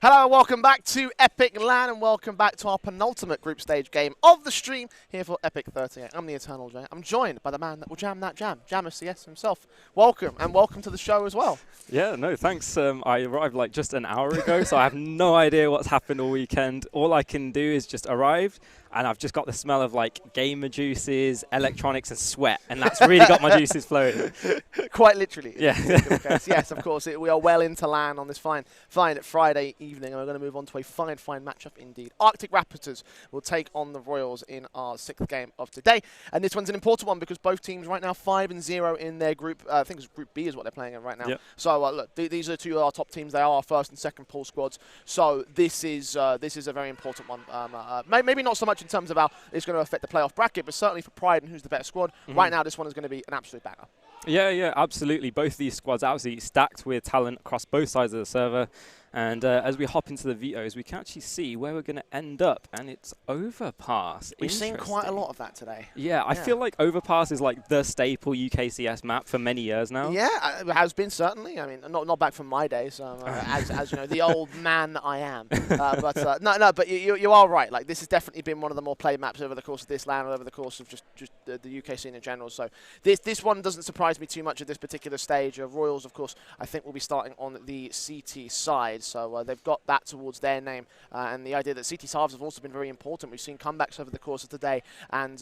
Hello and welcome back to Epic LAN and welcome back to our penultimate group stage game of the stream here for EPIC38. I'm the Eternal J. I'm joined by the man that will jam that jam, Jammer CS himself. Welcome and welcome to the show as well. Yeah, no, thanks. I arrived like just an hour ago, so I have no idea what's happened all weekend. All I can do is just arrive, and I've just got the smell of like gamer juices, electronics, and sweat, and that's really got my juices flowing. Quite literally. Yeah. Yes, of course. We are well into LAN on this fine Friday evening, and we're going to move on to a fine matchup indeed. Arctic Raptors will take on the Royals in our sixth game of today, and this one's an important one because both teams right now 5-0 in their group. I think it's Group B is what they're playing in right now. Yep. So look, these are two of our top teams. They are our first and second pool squads. So this is a very important one. Maybe not so much in terms of how it's going to affect the playoff bracket, but certainly for pride and who's the better squad. Right now, this one is going to be an absolute banger. Yeah, absolutely. Both of these squads absolutely stacked with talent across both sides of the server. And as we hop into the vetoes, we can actually see where we're going to end up, and it's Overpass. We've seen quite a lot of that today. Yeah, I feel like Overpass is like the staple UKCS map for many years now. Yeah, it has been certainly. I mean, not back from my days, as you know, the old man that I am. But you are right. Like this has definitely been one of the more played maps over the course of this LAN, over the course of just the UK scene in general. So this one doesn't surprise me too much at this particular stage. Royals, of course, I think will be starting on the CT side. So they've got that towards their name, and the idea that CT halves have also been very important. We've seen comebacks over the course of today, and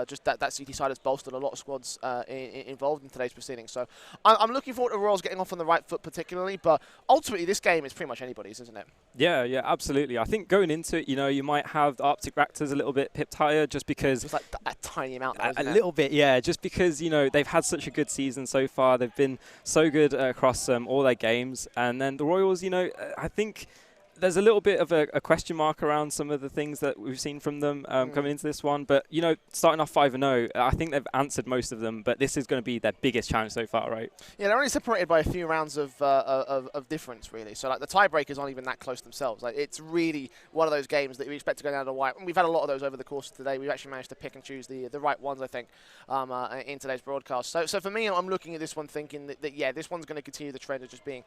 just that CT side has bolstered a lot of squads involved in today's proceedings. So I'm looking forward to Royals getting off on the right foot particularly, but ultimately this game is pretty much anybody's, isn't it? Yeah, absolutely. I think going into it, you might have the Arctic Raptors a little bit pipped higher just because... It's like a tiny amount, though, a little bit, yeah, just because, they've had such a good season so far. They've been so good across all their games. And then the Royals, I think there's a little bit of a question mark around some of the things that we've seen from them coming into this one. But, starting off 5-0, I think they've answered most of them. But this is going to be their biggest challenge so far, right? Yeah, they're only separated by a few rounds of difference, really. So, like, the tiebreakers aren't even that close themselves. Like, it's really one of those games that we expect to go down to the wire. And we've had a lot of those over the course of today. We've actually managed to pick and choose the right ones, I think, in today's broadcast. So for me, I'm looking at this one thinking that this one's going to continue the trend of just being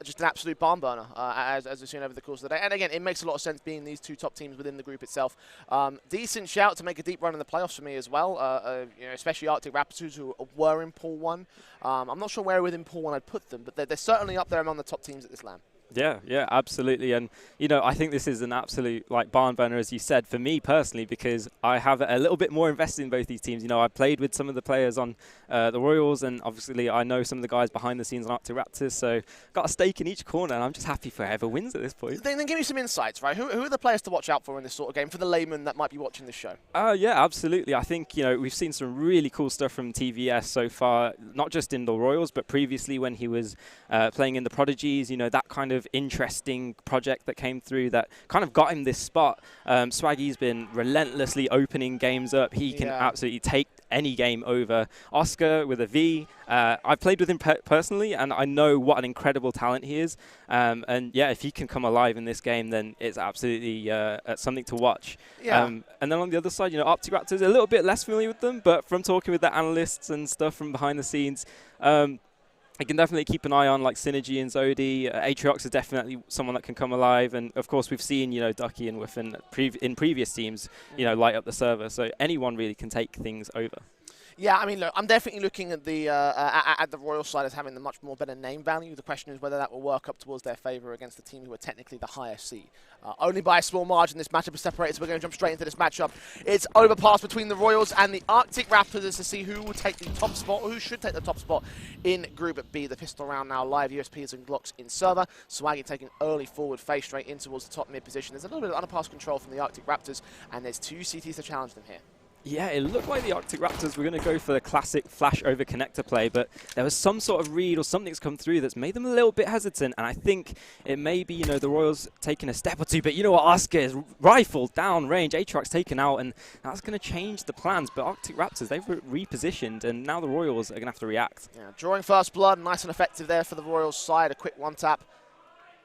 just an absolute barn burner, as we've seen over the course of the day. And again, it makes a lot of sense being these two top teams within the group itself. Decent shout to make a deep run in the playoffs for me as well, especially Arctic Raptors, who were in Pool 1. I'm not sure where within Pool 1 I'd put them, but they're certainly up there among the top teams at this LAN. Yeah, absolutely. And, I think this is an absolute, barn burner, as you said, for me personally, because I have a little bit more invested in both these teams. I played with some of the players on the Royals, and obviously I know some of the guys behind the scenes on Arctic Raptors, so got a stake in each corner, and I'm just happy for whoever wins at this point. Then give me some insights, right? Who are the players to watch out for in this sort of game, for the layman that might be watching this show? Yeah, absolutely. I think, we've seen some really cool stuff from TVS so far, not just in the Royals, but previously when he was playing in the Prodigies, that kind of interesting project that came through that kind of got him this spot. Swaggy's been relentlessly opening games up. He can absolutely take any game over. Oscar with a V. I've played with him personally, and I know what an incredible talent he is. And yeah, if he can come alive in this game, then it's absolutely something to watch. Yeah. And then on the other side, Arctic Raptors, a little bit less familiar with them, but from talking with the analysts and stuff from behind the scenes, I can definitely keep an eye on like Synergy and Zodi. Atriox is definitely someone that can come alive, and of course we've seen Ducky and Whiffen in previous teams light up the server. So anyone really can take things over. Yeah, I mean, look, I'm definitely looking at the Royal side as having the much more better name value. The question is whether that will work up towards their favour against the team who are technically the higher seed. Only by a small margin, this matchup is separated, so we're going to jump straight into this matchup. It's Overpass between the Royals and the Arctic Raptors to see who will take the top spot, or who should take the top spot in Group B. The pistol round now live, USPs and Glocks in server. Swaggy taking early forward face straight in towards the top mid position. There's a little bit of underpass control from the Arctic Raptors, and there's two CTs to challenge them here. Yeah, it looked like the Arctic Raptors were going to go for the classic flash over connector play, but there was some sort of read or something's come through that's made them a little bit hesitant, and I think it may be, the Royals taking a step or two, but Oscar is rifled down range, Atriox taken out, and that's going to change the plans, but Arctic Raptors, they've repositioned, and now the Royals are going to have to react. Yeah, drawing first blood, nice and effective there for the Royals side, a quick one-tap.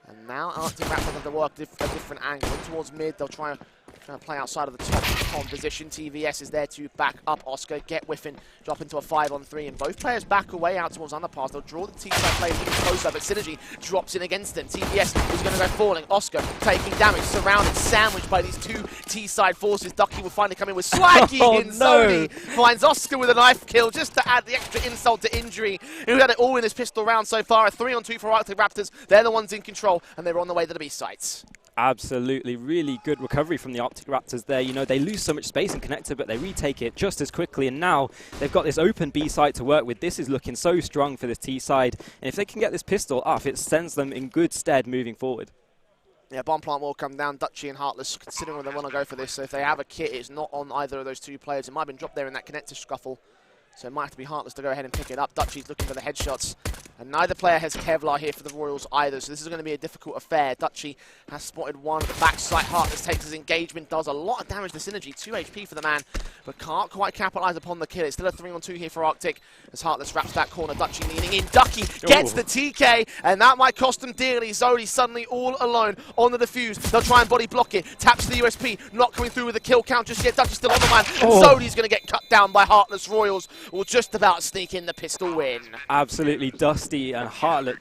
And now Arctic Raptors have to work a different angle towards mid. They'll try and Trying to play outside of the top con position. TVS is there to back up Oscar, get whiffing, drop into a 5-on-3, and both players back away out towards underpass. They'll draw the T-side players even closer, but Synergy drops in against them. TVS is going to go falling. Oscar taking damage, surrounded, sandwiched by these two T-side forces. Ducky will finally come in with Swaggy in Zoni. Finds Oscar with a knife kill just to add the extra insult to injury. Who had it all in his pistol round so far. A 3-on-2 for Arctic Raptors. They're the ones in control, and they're on the way to the B sites. Absolutely, really good recovery from the Arctic Raptors there. You know, they lose so much space in connector, but they retake it just as quickly, and now they've got this open B side to work with. This is looking so strong for this T side, and if they can get this pistol off, it sends them in good stead moving forward. Yeah, bomb plant will come down. Dutchy and Heartless considering whether they want to go for this. So if they have a kit, it's not on either of those two players. It might have been dropped there in that connector scuffle. So it might have to be Heartless to go ahead and pick it up. Dutchy's looking for the headshots. And neither player has Kevlar here for the Royals either, so this is going to be a difficult affair. Dutchy has spotted one at the backside. Heartless takes his engagement, does a lot of damage to Synergy. 2 HP for the man, but can't quite capitalise upon the kill. It's still a 3-on-2 here for Arctic as Heartless wraps that corner. Dutchy leaning in. Ducky gets the TK, and that might cost him dearly. Zodi suddenly all alone on the defuse. They'll try and body block it. Taps the USP, not coming through with a kill count just yet. Dutchy's still on the man, and Zodi's going to get cut down by Heartless. Royals will just about sneak in the pistol win. Absolutely, Dutchy and Heartless,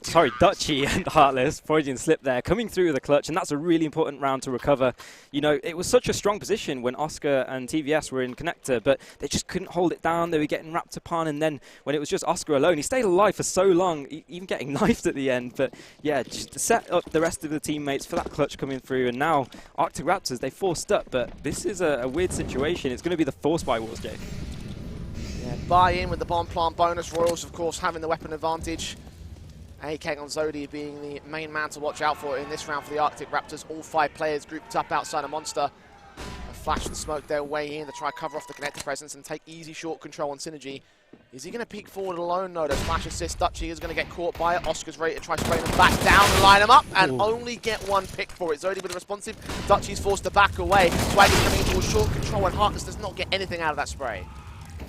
Freudian slip there, coming through with a clutch, and that's a really important round to recover. You know, it was such a strong position when Oscar and TVS were in connector, but they just couldn't hold it down. They were getting wrapped upon, and then when it was just Oscar alone, he stayed alive for so long, even getting knifed at the end. But yeah, just to set up the rest of the teammates for that clutch coming through, and now Arctic Raptors, they forced up, but this is a weird situation. It's going to be the force by Wars, Jay. Yeah, buy in with the bomb plant bonus. Royals, of course, having the weapon advantage. AK on Zodi being the main man to watch out for in this round for the Arctic Raptors. All 5 players grouped up outside a monster. A flash and smoke their way in to try to cover off the connector presence and take easy short control on Synergy. Is he going to peek forward alone? No, there's flash assist. Dutchy is going to get caught by it. Oscar's ready to try to spray them back down and line them up and only get one pick for it. Zodi with a responsive. Dutchy's forced to back away. Swaggy's coming into a short control and Heartless does not get anything out of that spray.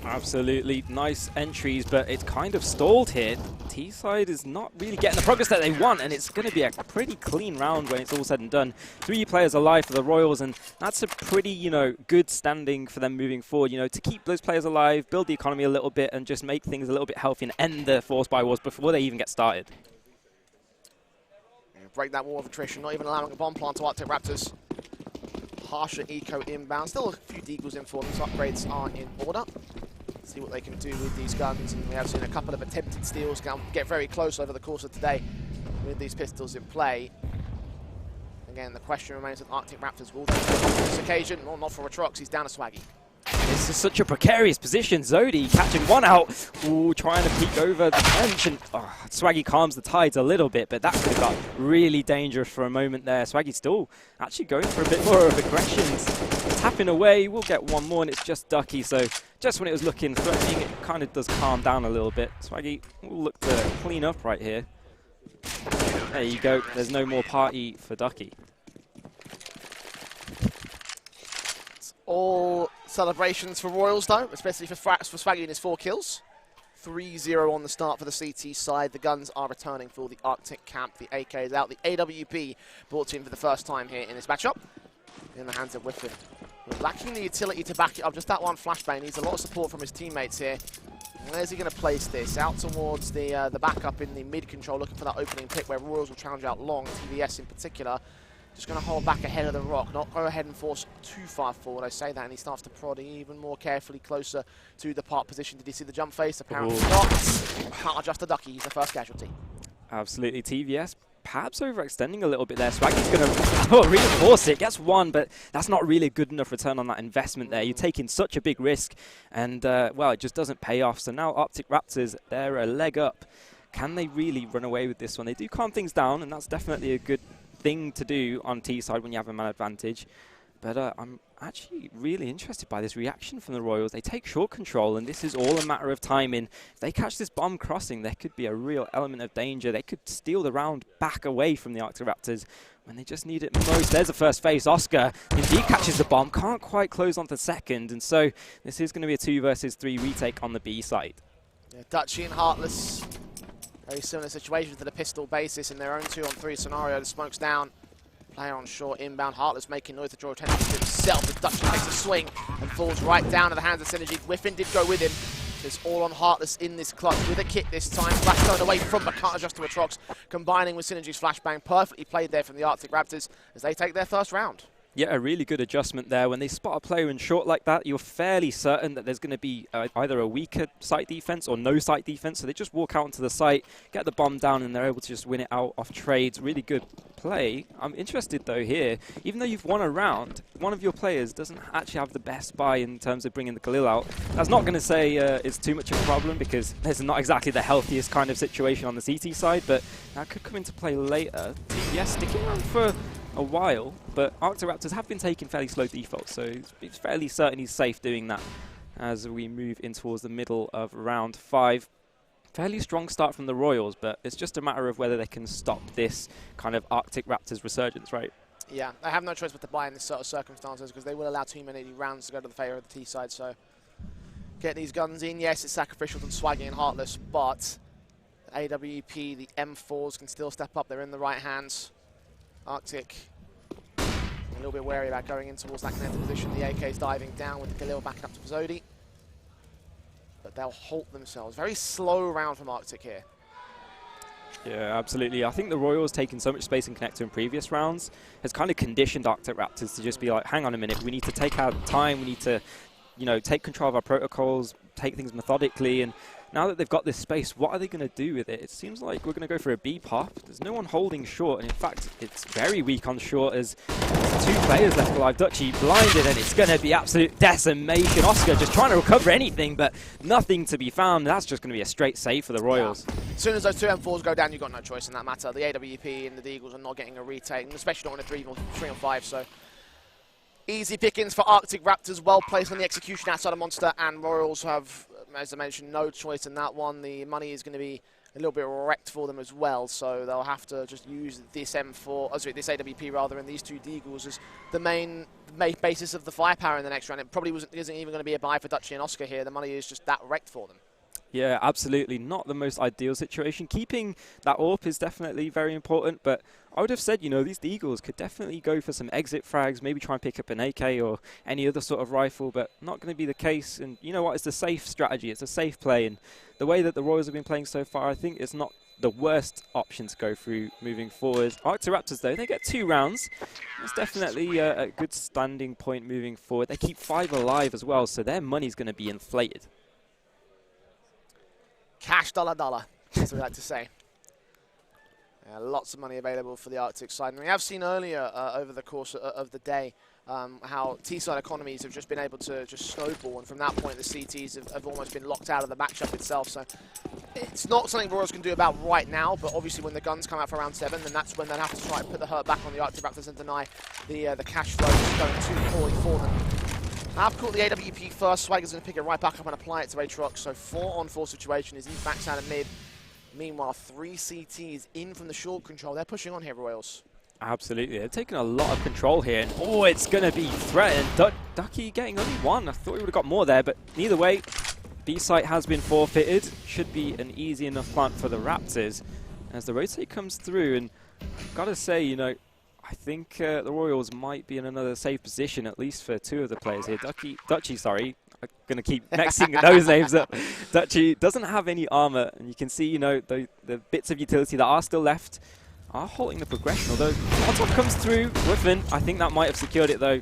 Absolutely nice entries, but it's kind of stalled here. T-side is not really getting the progress that they want, and it's going to be a pretty clean round when it's all said and done. 3 players alive for the Royals, and that's a pretty, you know, good standing for them moving forward, you know, to keep those players alive, build the economy a little bit, and just make things a little bit healthy and end the force by wars before they even get started. Break that wall of attrition, not even allowing a bomb plant to Arctic Raptors. Harsher eco inbound, still a few deagles in for them, so upgrades are in order. See what they can do with these guns, and we have seen a couple of attempted steals get very close over the course of today with these pistols in play. Again, the question remains with Arctic Raptors, will they take on this occasion? Well, not for Atrox, he's down to Swaggy. This is such a precarious position. Zodi catching one out. Ooh, trying to peek over the bench. And Swaggy calms the tides a little bit, but that could have got really dangerous for a moment there. Swaggy still actually going for a bit more of aggressions. Tapping away. We'll get one more, and it's just Ducky. So just when it was looking threatening, it kind of does calm down a little bit. Swaggy will look to clean up right here. There you go. There's no more party for Ducky. All celebrations for Royals, though, especially for Swaggy and his 4 kills. 3-0 on the start for the CT side. The guns are returning for the Arctic camp. The AK is out. The AWP brought in for the first time here in this matchup. In the hands of Whiffin. Lacking the utility to back it up. Just that one flashbang. Needs a lot of support from his teammates here. Where's he going to place this? Out towards the backup in the mid-control, looking for that opening pick where Royals will challenge out long, TVS in particular. Just going to hold back ahead of the rock, not go ahead and force too far forward. I say that, and he starts to prod even more carefully closer to the park position. Did you see the jump face? Apparently not. Can't adjust the Ducky. He's the first casualty. Absolutely. TVS perhaps overextending a little bit there. Swaggy's going to reinforce it. Gets one, but that's not really a good enough return on that investment there. You're taking such a big risk, and, well, it just doesn't pay off. So now Arctic Raptors, they're a leg up. Can they really run away with this one? They do calm things down, and that's definitely a good thing to do on T side when you have a man advantage. But I'm actually really interested by this reaction from the Royals. They take short control, and this is all a matter of timing. If they catch this bomb crossing, there could be a real element of danger. They could steal the round back away from the Arctic Raptors when they just need it most. There's the first phase. Oscar indeed catches the bomb, can't quite close on the second, and so this is going to be a 2 versus 3 retake on the B side. Yeah, Dutchy and Heartless, very similar situation to the pistol basis in their own 2-on-3 scenario. The smoke's down. Player on shore, inbound. Heartless making noise to draw attention to himself. The Dutch takes a swing and falls right down to the hands of Synergy. Whiffin did go with him. It's all on Heartless in this clutch with a kick this time. Flash thrown away from, but can't adjust to Atrox. Combining with Synergy's flashbang. Perfectly played there from the Arctic Raptors as they take their first round. Yeah, a really good adjustment there. When they spot a player in short like that, you're fairly certain that there's going to be either a weaker site defense or no site defense. So they just walk out into the site, get the bomb down, and they're able to just win it out off trades. Really good play. I'm interested, though, here. Even though you've won a round, one of your players doesn't actually have the best buy in terms of bringing the Khalil out. That's not going to say it's too much of a problem because there's not exactly the healthiest kind of situation on the CT side, but that could come into play later. TBS sticking around for a while, but Arctic Raptors have been taking fairly slow defaults, so it's fairly certain he's safe doing that as we move in towards the middle of round 5. Fairly strong start from the Royals, but it's just a matter of whether they can stop this kind of Arctic Raptors resurgence, right? Yeah, they have no choice but to buy in this sort of circumstances because they will allow too many rounds to go to the favour of the T side, so get these guns in. Yes, it's sacrificial to Swaggy and Heartless, but the AWP, the M4s can still step up. They're in the right hands. Arctic a little bit wary about going in towards that connected position. The AK's diving down with the Khalil backing up to Zodi. But they'll halt themselves. Very slow round from Arctic here. Yeah, absolutely. I think the Royals taking so much space in connector in previous rounds has kind of conditioned Arctic Raptors to just be like, hang on a minute, we need to take our time, we need to, you know, take control of our protocols, take things methodically, and now that they've got this space, what are they going to do with it? It seems like we're going to go for a B pop. There's no one holding short, and in fact, it's very weak on short as there's 2 players left alive. Dutchy blinded, and it's going to be absolute decimation. Oscar just trying to recover anything, but nothing to be found. That's just going to be a straight save for the Royals. Yeah. As soon as those 2 M4s go down, you've got no choice in that matter. The AWP and the Eagles are not getting a retake, especially not on a 3 or 5, so easy pickings for Arctic Raptors, well placed on the execution outside of Monster, and Royals have, as I mentioned, no choice in that one. The money is going to be a little bit wrecked for them as well, so they'll have to just use this this AWP rather, and these 2 Deagles as the main basis of the firepower in the next round. It probably isn't even going to be a buy for Dutchy and Oscar here. The money is just that wrecked for them. Yeah, absolutely. Not the most ideal situation. Keeping that AWP is definitely very important, but I would have said, you know, these Eagles could definitely go for some exit frags, maybe try and pick up an AK or any other sort of rifle, but not going to be the case. And you know what? It's the safe strategy. It's a safe play. And the way that the Royals have been playing so far, I think it's not the worst option to go through moving forward. Arctic Raptors, though, they get 2 rounds. It's definitely a good standing point moving forward. They keep 5 alive as well, so their money's going to be inflated. Cash dollar, as we like to say. Lots of money available for the Arctic side. And we have seen earlier over the course of the day how T-side economies have just been able to just snowball, and from that point the CTs have almost been locked out of the matchup itself. So it's not something Royals can do about right now, but obviously when the guns come out for round 7, then that's when they'll have to try and put the hurt back on the Arctic Raptors and deny the cash flow that's going too poorly for them. I've caught the AWP first. Swagger's going to pick it right back up and apply it to Aatrox. So 4-on-4 situation is in backside and mid. Meanwhile, 3 CTs in from the short control. They're pushing on here, Royals. Absolutely. They're taking a lot of control here. And, oh, it's going to be threatened. Ducky getting only 1. I thought he would have got more there, but either way, B-site has been forfeited. Should be an easy enough plant for the Raptors as the rotate comes through. And I've got to say, you know, I think the Royals might be in another safe position, at least for 2 of the players here. Dutchy, sorry. I'm going to keep mixing those names up. Dutchy doesn't have any armor, and you can see, you know, the bits of utility that are still left are halting the progression. Although Molotov comes through, Whiffin, I think that might have secured it, though,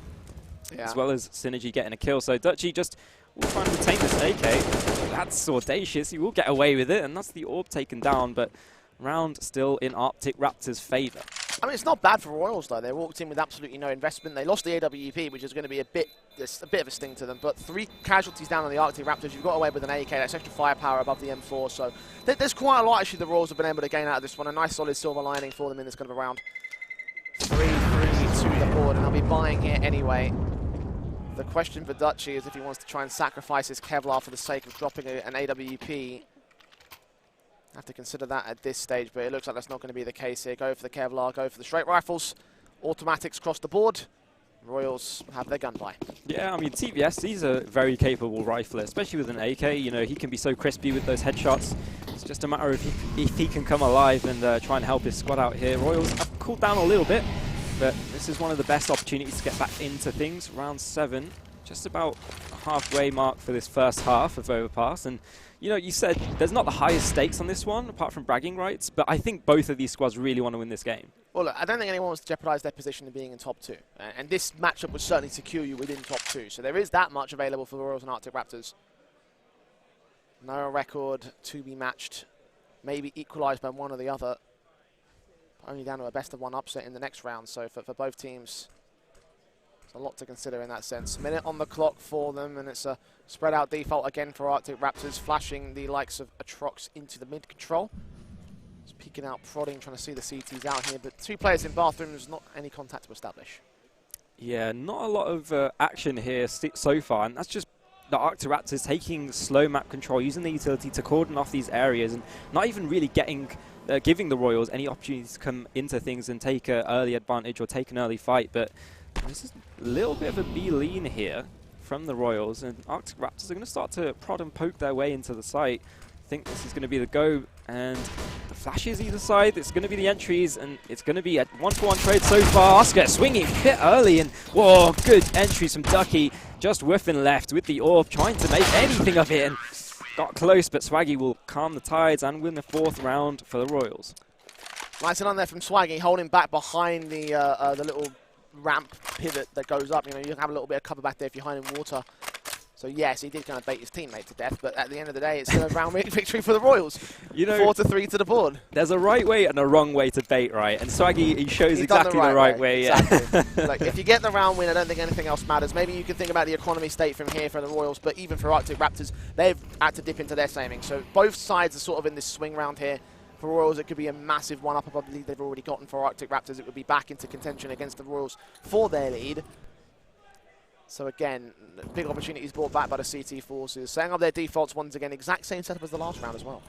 as well as Synergy getting a kill. So Dutchy just will try and retain this AK. That's audacious. He will get away with it, and that's the orb taken down, but round still in Arctic Raptors' favor. I mean, it's not bad for Royals, though. They walked in with absolutely no investment. They lost the AWP, which is going to be a bit of a sting to them. But 3 casualties down on the Arctic Raptors. You've got away with an AK. That's extra firepower above the M4. So there's quite a lot, actually, the Royals have been able to gain out of this one. A nice, solid silver lining for them in this kind of a round. 3-3 to the board, and they'll be buying here anyway. The question for Dutchy is if he wants to try and sacrifice his Kevlar for the sake of dropping an AWP. Have to consider that at this stage, but it looks like that's not going to be the case here. Go for the Kevlar, go for the straight rifles. Automatics across the board. Royals have their gun buy. Yeah, I mean, TVS, he's a very capable rifler, especially with an AK. You know, he can be so crispy with those headshots. It's just a matter of if he can come alive and try and help his squad out here. Royals have cooled down a little bit. but this is one of the best opportunities to get back into things. Round 7, just about halfway mark for this first half of Overpass. And you know, you said there's not the highest stakes on this one, apart from bragging rights, but I think both of these squads really want to win this game. Well, look, I don't think anyone wants to jeopardise their position in being in top 2. And this matchup would certainly secure you within top 2. So there is that much available for the Royals and Arctic Raptors. No record to be matched. Maybe equalised by one or the other. Only down to a best-of-1 upset in the next round. So for both teams, there's a lot to consider in that sense. Minute on the clock for them, and it's a spread-out default again for Arctic Raptors, flashing the likes of Atrox into the mid-control. Just peeking out, prodding, trying to see the CTs out here, but 2 players in bathrooms, not any contact to establish. Yeah, not a lot of action here so far, and that's just the Arctic Raptors taking slow map control, using the utility to cordon off these areas, and not even really giving the Royals any opportunities to come into things and take an early advantage or take an early fight. But this is a little bit of a B-lean here from the Royals, and Arctic Raptors are going to start to prod and poke their way into the site. I think this is going to be the go, and the flashes either side, it's going to be the entries, and it's going to be a 1-for-1 trade so far. Oscar swinging a bit early, and whoa, good entries from Ducky. Just whiffing left with the orb, trying to make anything of it, and got close, but Swaggy will calm the tides and win the 4th round for the Royals. Nice and on there from Swaggy, holding back behind the little ramp pivot that goes up. You know, you have a little bit of cover back there if you're hiding water. So yes, he did kind of bait his teammate to death, but at the end of the day, it's still a round victory for the Royals. You know, 4-3 to the board. There's a right way and a wrong way to bait, right? And Swaggy, he shows exactly the right way. Exactly. Like, if you get the round win, I don't think anything else matters. Maybe you can think about the economy state from here for the Royals, but even for Arctic Raptors, they've had to dip into their savings. So both sides are sort of in this swing round here. For Royals, it could be a massive one-up. I believe they've already gotten for Arctic Raptors. It would be back into contention against the Royals for their lead. So again, big opportunities brought back by the CT forces. Setting up their defaults once again, exact same setup as the last round as well.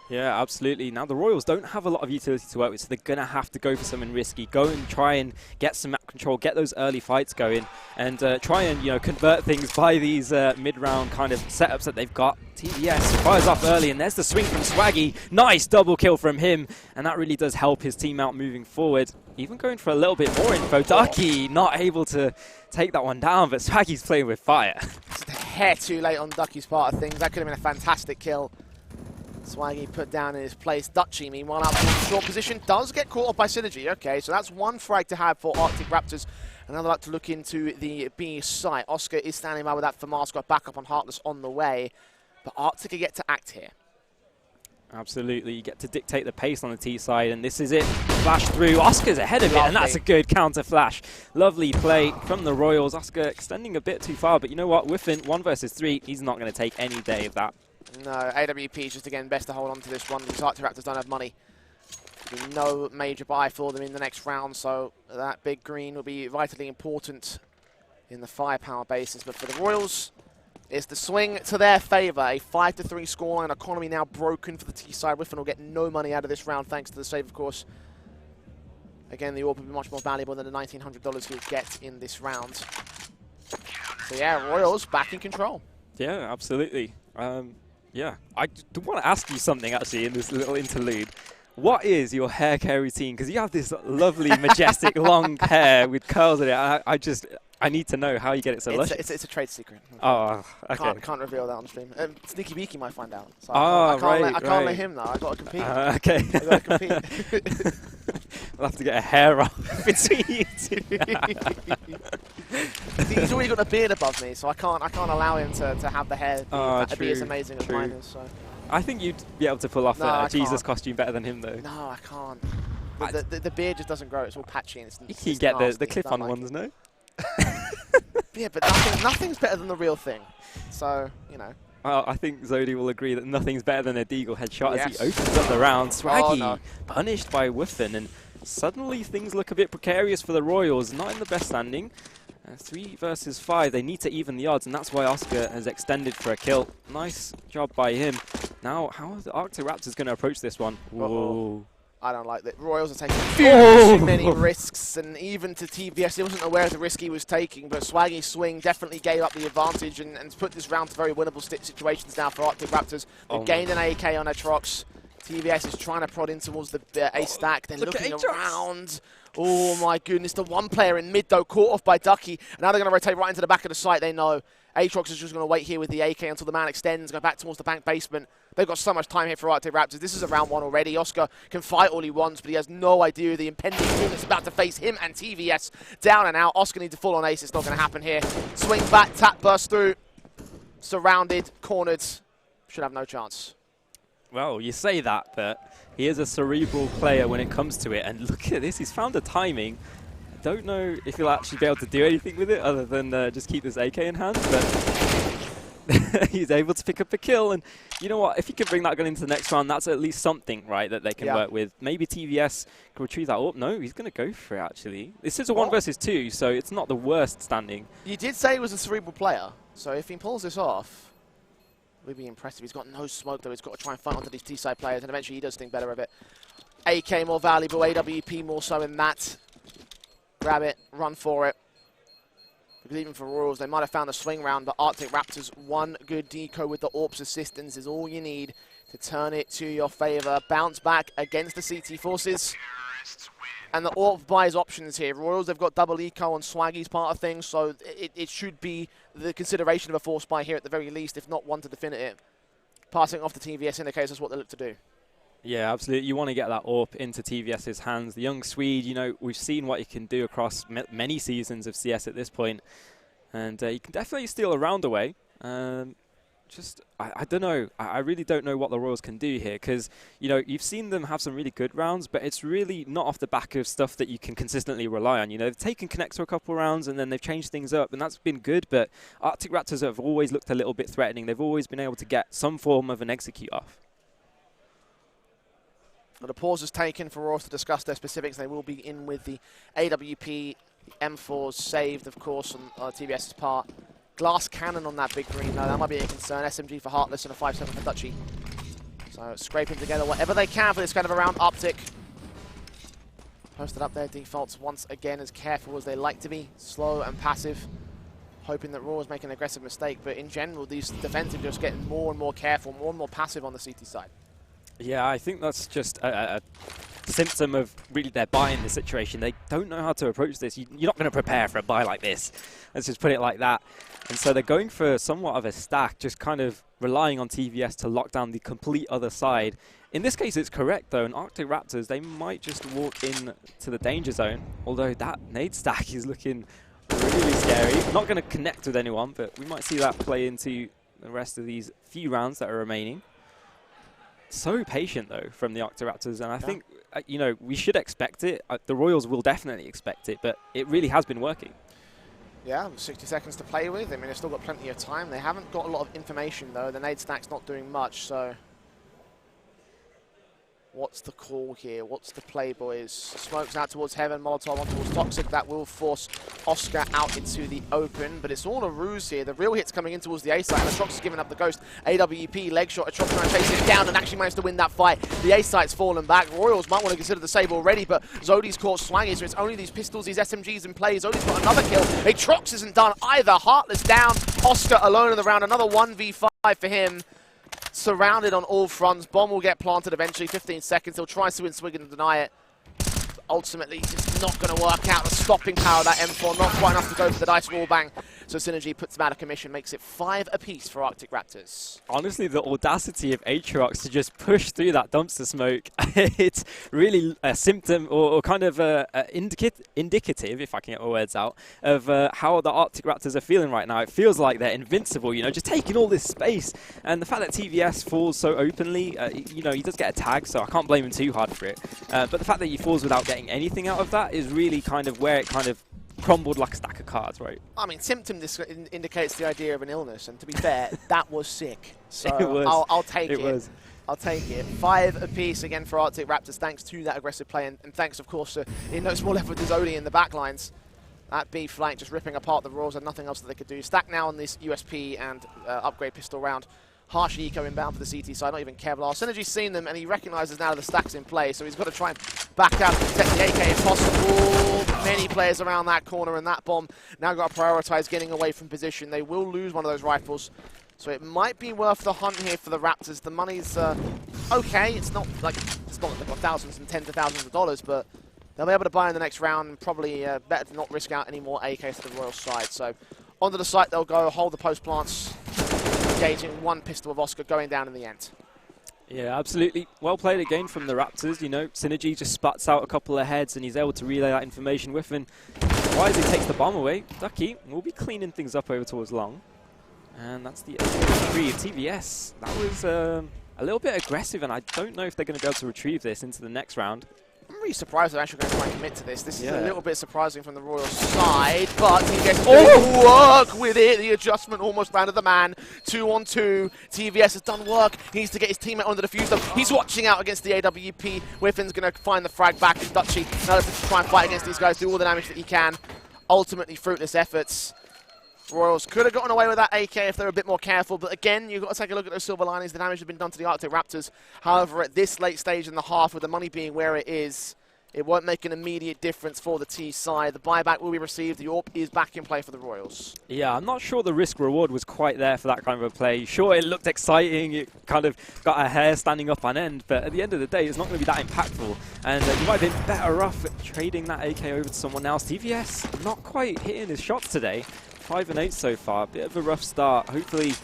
Yeah, absolutely. Now, the Royals don't have a lot of utility to work with, so they're going to have to go for something risky. Go and try and get some map control, get those early fights going, and try and, you know, convert things by these mid-round kind of setups that they've got. TVS fires up early, and there's the swing from Swaggy. Nice double kill from him, and that really does help his team out moving forward. Even going for a little bit more info. Ducky not able to take that one down, but Swaggy's playing with fire. Just a hair too late on Ducky's part of things. That could have been a fantastic kill. Swaggy put down in his place. Dutchy, meanwhile, out in short position, does get caught up by Synergy. Okay, so that's one frag to have for Arctic Raptors. Another like to look into the B site. Oscar is standing by with that Famas, got back up on Heartless on the way. But Arctic get to act here. Absolutely, you get to dictate the pace on the T side, and this is it. Flash through, Oscar's ahead of it, and that's a good counter flash. Lovely play from the Royals. Oscar extending a bit too far, but you know what? Whiffin, 1 versus 3, he's not going to take any day of that. No, AWP is just, again, best to hold on to this one. The Arctic Raptors don't have money. There'll be no major buy for them in the next round, so that big green will be vitally important in the firepower basis. But for the Royals, it's the swing to their favour. A 5-3 scoreline. Economy now broken for the T side. Whiffin will get no money out of this round thanks to the save, of course. Again, the orb will be much more valuable than the $1,900 he'll get in this round. So yeah, Royals back in control. Yeah, absolutely. Yeah, I want to ask you something actually in this little interlude. What is your hair care routine? Because you have this lovely, majestic, long hair with curls in it. I need to know how you get it so luscious. It's a trade secret. Oh, okay. Can't reveal that on stream. Sneaky Beaky might find out. So I can't let him know. I've got to compete. Okay. I've got to compete. I'll have to get a hair off between you two. He's already got a beard above me, so I can't allow him to have the hair be as amazing as mine is. So. I think you'd be able to pull off a Jesus costume better than him, though. No, I can't. The beard just doesn't grow. It's all patchy. And you can get the clip-on ones, no? Yeah, but nothing's better than the real thing. So, you know. Well, I think Zodi will agree that nothing's better than a Deagle headshot as he opens up the round. Swaggy punished by Whiffin, and suddenly things look a bit precarious for the Royals. Not in the best standing. 3 versus 5, they need to even the odds, and that's why Oscar has extended for a kill. Nice job by him. Now, how are the Arctic Raptors going to approach this one? Whoa. I don't like that. Royals are taking too many risks, and even to TVS, he wasn't aware of the risk he was taking, but Swaggy's swing definitely gave up the advantage and put this round to very winnable situations now for Arctic Raptors. They've gained an AK on Atrox. TVS is trying to prod in towards the A stack, then looking around. Oh my goodness, the one player in mid though, caught off by Ducky. And now they're going to rotate right into the back of the site, they know. Aatrox is just going to wait here with the AK until the man extends, go back towards the bank basement. They've got so much time here for Arctic Raptors. This is a round one already. Oscar can fight all he wants, but he has no idea of the impending doom that's about to face him and TVS. Down and out. Oscar needs a full-on ace. It's not going to happen here. Swing back, tap burst through. Surrounded, cornered. Should have no chance. Well, you say that, but he is a cerebral player when it comes to it. And look at this. He's found the timing. I don't know if he'll actually be able to do anything with it other than just keep this AK in hand. But he's able to pick up a kill. And you know what? If he can bring that gun into the next round, that's at least something, right, that they can work with. Maybe TVS can retrieve that up. No, he's going to go for it, actually. This is a 1 versus 2, so it's not the worst standing. You did say he was a cerebral player. So if he pulls this off, would be impressive. He's got no smoke, though. He's got to try and fight onto these T-side players, and eventually he does think better of it. AK more valuable, AWP more so in that. Grab it, run for it. Because even for Royals, they might have found a swing round, but Arctic Raptors, one good deco with the AWP's assistance is all you need to turn it to your favor. Bounce back against the CT forces. And the AWP buys options here. Royals, they've got double eco on Swaggy's part of things, so it should be the consideration of a force buy here at the very least, if not one to definitive. Passing off to TVS indicates that's what they look to do. Yeah, absolutely. You want to get that AWP into TVS's hands. The young Swede, you know, we've seen what he can do across many seasons of CS at this point. And he can definitely steal a round away. I don't know. I really don't know what the Royals can do here because, you know, you've seen them have some really good rounds, but it's really not off the back of stuff that you can consistently rely on. You know, they've taken Connector a couple rounds and then they've changed things up, and that's been good, but Arctic Raptors have always looked a little bit threatening. They've always been able to get some form of an execute off. Well, the pause is taken for Royals to discuss their specifics. They will be in with the AWP, the M4s saved, of course, on TVS's part. Glass cannon on that big green, though. That might be a concern. SMG for Heartless and a 5-7 for Dutchy. So scraping together whatever they can for this kind of a round. Optic posted up their defaults once again, as careful as they like to be. Slow and passive. Hoping that Royals make an aggressive mistake. But in general, these defensive just getting more and more careful, more and more passive on the CT side. Yeah, I think that's just a symptom of really their buy in the situation. They don't know how to approach this. You're not going to prepare for a buy like this. Let's just put it like that. And so they're going for somewhat of a stack, just kind of relying on TVS to lock down the complete other side. In this case, it's correct, though. And Arctic Raptors, they might just walk in to the danger zone, although that nade stack is looking really scary. Not going to connect with anyone, but we might see that play into the rest of these few rounds that are remaining. So patient, though, from the Arctic Raptors, and I think, you know, we should expect it. The Royals will definitely expect it, but it really has been working. Yeah, 60 seconds to play with. I mean, they've still got plenty of time. They haven't got a lot of information, though. The nade stack's not doing much, so what's the call here? What's the play, boys? Smokes out towards Heaven, Molotov on towards Toxic. That will force Oscar out into the open, but it's all a ruse here. The real hit's coming in towards the A site, and Atrox is giving up the ghost. AWP, leg shot, Atrox trying to chase him down and actually managed to win that fight. The A site's fallen back. Royals might want to consider the save already, but Zodi's caught Swaggy, so it's only these pistols, these SMGs in play. Zodi's got another kill. Atrox isn't done either. Heartless down. Oscar alone in the round. Another 1v5 for him. Surrounded on all fronts. Bomb will get planted eventually. 15 seconds. He'll try to win Swig and deny it. Ultimately, it's not going to work out. The stopping power of that M4, not quite enough to go for the dice wall bang. So Synergy puts them out of commission, makes it 5 apiece for Arctic Raptors. Honestly, the audacity of Aatrox to just push through that dumpster smoke, it's really a symptom or kind of indicative, if I can get my words out, of how the Arctic Raptors are feeling right now. It feels like they're invincible, you know, just taking all this space. And the fact that TVS falls so openly, you know, he does get a tag, so I can't blame him too hard for it. But the fact that he falls without getting anything out of that is really kind of where it kind of crumbled like a stack of cards, right? I mean, symptom indicates the idea of an illness, and to be fair, that was sick. So I'll take it. I'll take it. 5 apiece again for Arctic Raptors, thanks to that aggressive play, and thanks, of course, in no small effort to Zodi in the back lines. That B flank just ripping apart the Royals, and nothing else that they could do. Stack now on this USP and upgrade pistol round. Harsh eco inbound for the CT side, not even Kevlar. Synergy's seen them, and he recognises now the stack's in play, so he's got to try and back out to protect the AK if possible. Many players around that corner, and that bomb now got to prioritise getting away from position. They will lose one of those rifles, so it might be worth the hunt here for the Raptors. The money's okay. It's not like they've got thousands and tens of thousands of dollars, but they'll be able to buy in the next round, and probably better to not risk out any more AKs to the Royals side. So onto the site they'll go, hold the post plants, engaging one pistol of Oscar, going down in the end. Yeah, absolutely. Well played again from the Raptors. You know, Synergy just spats out a couple of heads and he's able to relay that information with him. Wisely takes the bomb away. Ducky will be cleaning things up over towards long. And that's the 3 of TVS. That was a little bit aggressive, and I don't know if they're going to be able to retrieve this into the next round. I'm really surprised they're actually going to try and commit to this. This is a little bit surprising from the Royals side, but he gets to work with it. The adjustment almost landed the man. 2-on-2. TVS has done work. He needs to get his teammate on the defuse. He's watching out against the AWP. Whiffin's going to find the frag back. Dutchy now to try and fight against these guys, do all the damage that he can. Ultimately, fruitless efforts. Royals could have gotten away with that AK if they were a bit more careful, but again, you've got to take a look at those silver linings. The damage has been done to the Arctic Raptors. However, at this late stage in the half, with the money being where it is, it won't make an immediate difference for the T side. The buyback will be received. The AWP is back in play for the Royals. Yeah, I'm not sure the risk-reward was quite there for that kind of a play. Sure, it looked exciting. It kind of got a hair standing up on end, but at the end of the day, it's not going to be that impactful. And you might have been better off trading that AK over to someone else. TVS not quite hitting his shots today. 5 and 8 so far, bit of a rough start. Hopefully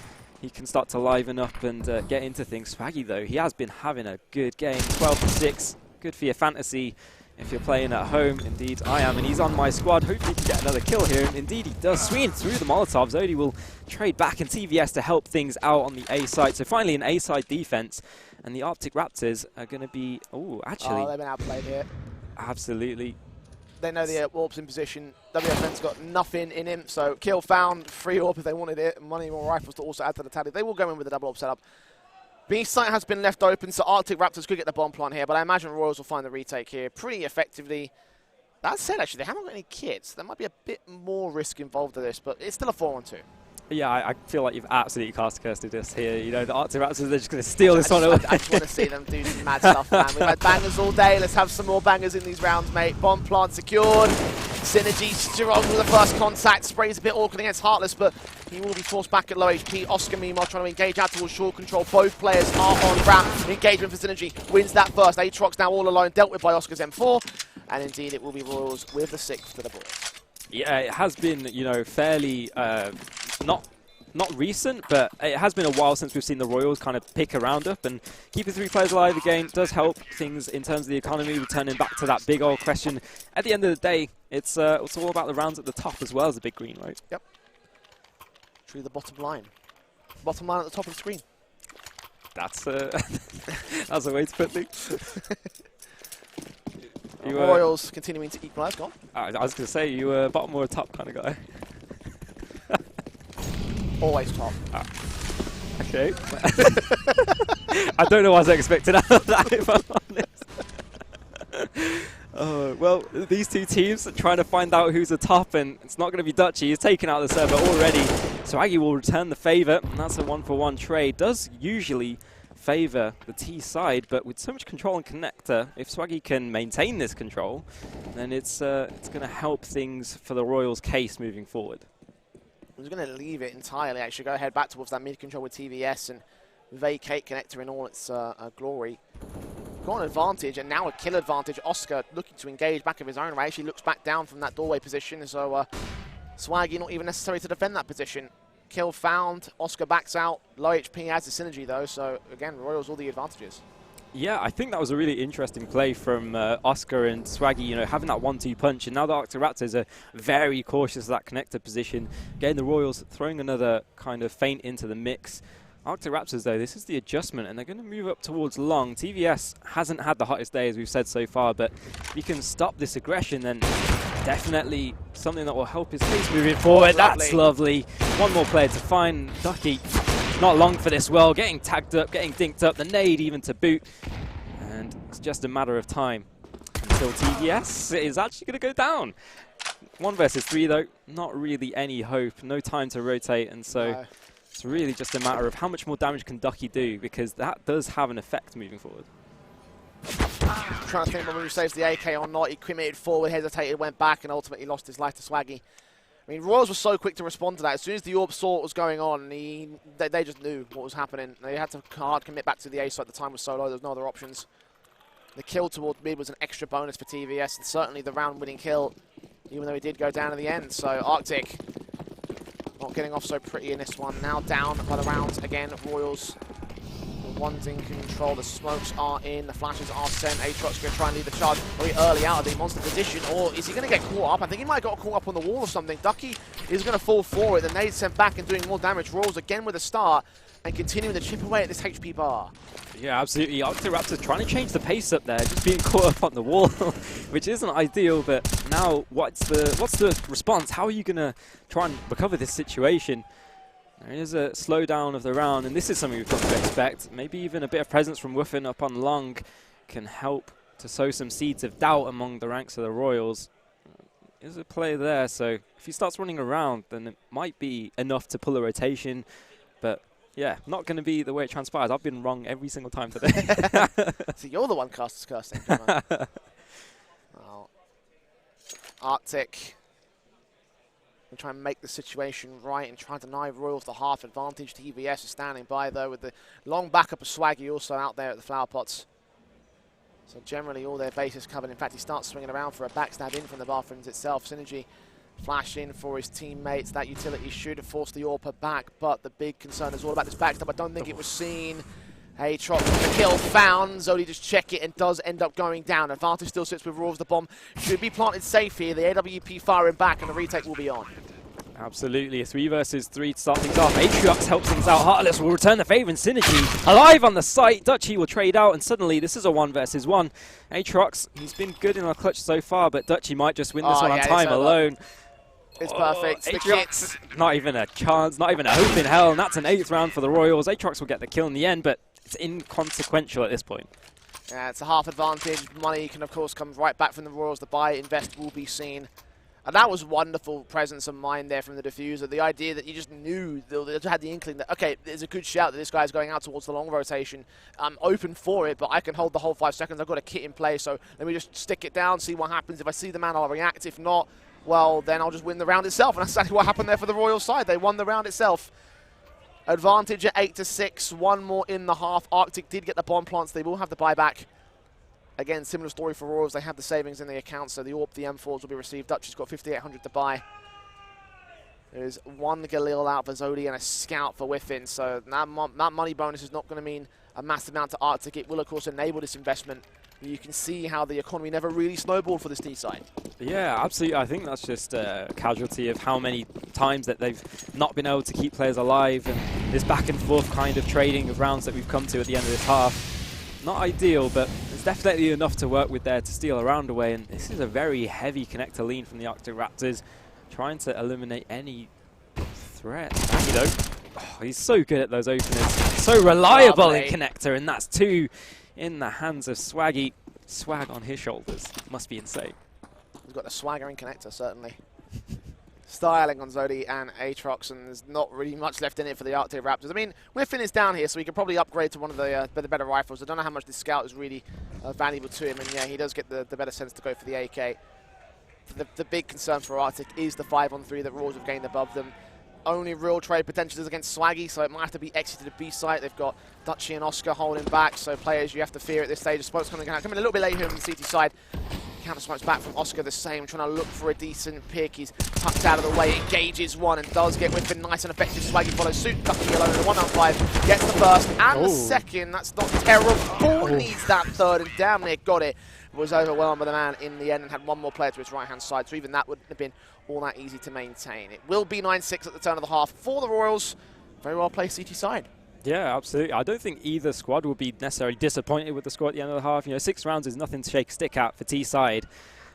he can start to liven up and get into things. Swaggy though, he has been having a good game. 12 and 6, good for your fantasy if you're playing at home. Indeed I am, and he's on my squad. Hopefully he can get another kill here, and indeed he does. Swinging through the Molotovs. Odie will trade back, and TVS to help things out on the A side. So finally an A side defense, and the Arctic Raptors are going to be, actually. Oh, they've been outplayed here. Absolutely. They know the AWP's in position. WFN's got nothing in him, so kill found, free AWP if they wanted it, money more rifles to also add to the tally. They will go in with the double AWP setup. B site has been left open, so Arctic Raptors could get the bomb plant here, but I imagine Royals will find the retake here pretty effectively. That said, actually, they haven't got any kits. There might be a bit more risk involved in this, but it's still a 4-on-2. Yeah, I feel like you've absolutely cast-cursed this here. You know, the Arctic Raptors, they're just going to steal this one away. I just want to see them do some mad stuff, man. We've had bangers all day. Let's have some more bangers in these rounds, mate. Bomb plant secured. Synergy strong with the first contact. Sprays a bit awkward against Heartless, but he will be forced back at low HP. Oscar, meanwhile, trying to engage out towards short control. Both players are on ramp. Engagement for Synergy. Wins that first. Aatrox now all alone, dealt with by Oscar's M4. And indeed, it will be Royals with the 6th for the boys. Yeah, it has been, you know, fairly not recent, but it has been a while since we've seen the Royals kind of pick a round up, and keeping 3 players alive again does help things in terms of the economy, returning back to that big old question. At the end of the day, it's all about the rounds at the top as well as the big green, right? Yep. Through the bottom line. Bottom line at the top of the screen. That's that's a way to put things. Royals continuing to equalise, go on. I was going to say, you were bottom or top kind of guy. Always top. Okay. I don't know what I was expecting out of that, if I'm honest. Well, these two teams are trying to find out who's the top, and it's not going to be Dutchy. He's taken out the server already. Swaggy will return the favour, and that's a 1-for-1 trade. Does usually favour the T side, but with so much control and connector, if Swaggy can maintain this control, then it's going to help things for the Royals' case moving forward. I'm just going to leave it entirely, actually. Go ahead back towards that mid-control with TVS and vacate connector in all its glory. Got an advantage, and now a kill advantage. Oscar looking to engage back of his own way. Actually looks back down from that doorway position, so Swaggy not even necessary to defend that position. Kill found. Oscar backs out. Low HP has the Synergy, though, so again, Royals all the advantages. Yeah, I think that was a really interesting play from Oscar and Swaggy, you know, having that 1-2 punch. And now the Arctic Raptors are very cautious of that connector position. Again, the Royals throwing another kind of feint into the mix. Arctic Raptors, though, this is the adjustment, and they're going to move up towards long. TVS hasn't had the hottest day, as we've said so far, but if you can stop this aggression, then definitely something that will help his case moving forward. That's lovely. One more player to find. Ducky. Not long for this well, getting tagged up, getting dinked up, the nade even to boot. And it's just a matter of time until TVS is actually going to go down. 1 versus 3 though, not really any hope, no time to rotate, and so it's really just a matter of how much more damage can Ducky do, because that does have an effect moving forward. Trying to think whether he saves the AK or not. He committed forward, hesitated, went back, and ultimately lost his life to Swaggy. I mean, Royals were so quick to respond to that. As soon as the Orb saw what was going on, they just knew what was happening. They had to hard commit back to the ace, so at the time was so low, there was no other options. The kill towards mid was an extra bonus for TVS, and certainly the round-winning kill, even though he did go down in the end. So Arctic not getting off so pretty in this one. Now down by the rounds again. Royals, the ones in control. The smokes are in, the flashes are sent. Aatrox going to try and lead the charge very early out of the monster position, or is he going to get caught up? I think he might have got caught up on the wall or something. Ducky is going to fall for it. The nade sent back and doing more damage. Royals again with a start and continuing to chip away at this HP bar. Yeah, absolutely. Raptors trying to change the pace up there, just being caught up on the wall, which isn't ideal. But now, what's the response? How are you going to try and recover this situation? There is a slowdown of the round, and this is something we've got to expect. Maybe even a bit of presence from Wuffin up on long can help to sow some seeds of doubt among the ranks of the Royals. There's a play there, so if he starts running around, then it might be enough to pull a rotation, but yeah, not going to be the way it transpires. I've been wrong every single time today. So you're the one cursing. Well, Arctic will try and make the situation right and try to deny Royals the half advantage. TVS is standing by, though, with the long backup of Swaggy also out there at the flower pots. So generally all their bases covered. In fact, he starts swinging around for a backstab in from the bathrooms itself. Synergy flash in for his teammates. That utility should have forced the AWP back, but the big concern is all about this backstab. I don't think it was seen. Aatrox with the kill found. Zodi just check it and does end up going down. Advantage still sits with Royals. The bomb should be planted safe here. The AWP firing back and the retake will be on. Absolutely, a 3 versus 3 to start things off. Aatrox helps things out. Heartless will return the favor, and Synergy alive on the site. Dutchy will trade out, and suddenly this is a 1 versus 1. Aatrox, he's been good in our clutch so far, but Dutchy might just win this one on time alone. It's perfect. The Aatrox, not even a chance, not even a hope in hell, and that's an 8th round for the Royals. Aatrox will get the kill in the end, but it's inconsequential at this point. Yeah, it's a half advantage. Money can, of course, come right back from the Royals. The buy, invest will be seen. And that was wonderful presence of mind there from the diffuser. The idea that you just knew, they had the inkling that, okay, there's a good shout that this guy's going out towards the long rotation. I'm open for it, but I can hold the whole 5 seconds. I've got a kit in play, so let me just stick it down, see what happens. If I see the man, I'll react. If not, well, then I'll just win the round itself. And that's exactly what happened there for the Royal side. They won the round itself. Advantage at 8-6, 1 more in the half. Arctic did get the bomb plants. They will have the buyback. Again, similar story for Royals. They have the savings in the account, so the AWP, the M4s will be received. Dutch has got 5,800 to buy. There's 1 Galil out for Zodi and a scout for Wuffin, so that money bonus is not going to mean a massive amount to Arctic. It will, of course, enable this investment. But you can see how the economy never really snowballed for this D side. Yeah, absolutely. I think that's just a casualty of how many times that they've not been able to keep players alive, and this back and forth kind of trading of rounds that we've come to at the end of this half. Not ideal, but there's definitely enough to work with there to steal a round away, and this is a very heavy connector lean from the Arctic Raptors, trying to eliminate any threat. Oh, he's so good at those openers, so reliable in connector, and that's 2 in the hands of Swaggy. Swag on his shoulders, must be insane. He's got the swagger in connector, certainly. Styling on Zodi and Aatrox, and there's not really much left in it for the Arctic Raptors. I mean, Wuffin is down here, so he could probably upgrade to one of the better rifles. I don't know how much this scout is really valuable to him, and yeah, he does get the better sense to go for the AK. The big concern for Arctic is the 5-on-3 that Royals have gained above them. Only real trade potential is against Swaggy, so it might have to be exited to B site. They've got Dutchy and Oscar holding back, so players you have to fear at this stage. The smoke's coming a little bit late here on the CT side. Counter smokes back from Oscar the same, trying to look for a decent pick. He's tucked out of the way, engages one, and does get Wuffin nice and effective. Swaggy follows suit, Ducky alone in the 1-on-5, gets the first and the second. That's not terrible. Needs that third, and damn near got it. Was overwhelmed by the man in the end and had 1 more player to his right-hand side, so even that wouldn't have been all that easy to maintain. It will be 9-6 at the turn of the half for the Royals. Very well played CT side. Yeah, absolutely. I don't think either squad will be necessarily disappointed with the score at the end of the half. 6 rounds is nothing to shake a stick at for T side.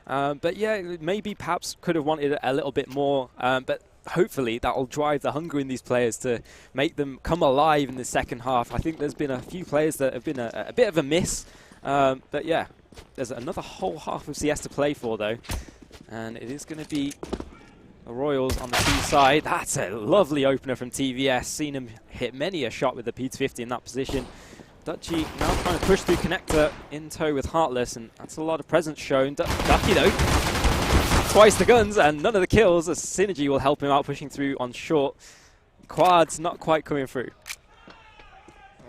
But yeah, maybe perhaps could have wanted a little bit more, but hopefully that will drive the hunger in these players to make them come alive in the second half. I think there's been a few players that have been a bit of a miss, but yeah, there's another whole half of CS to play for though, and it is going to be the Royals on the T side. That's a lovely opener from TVS. Seen him hit many a shot with the P250 in that position. Dutchy now trying to push through connector in tow with Heartless, and that's a lot of presence shown. Ducky though, twice the guns and none of the kills, as Synergy will help him out pushing through on short. Quads not quite coming through.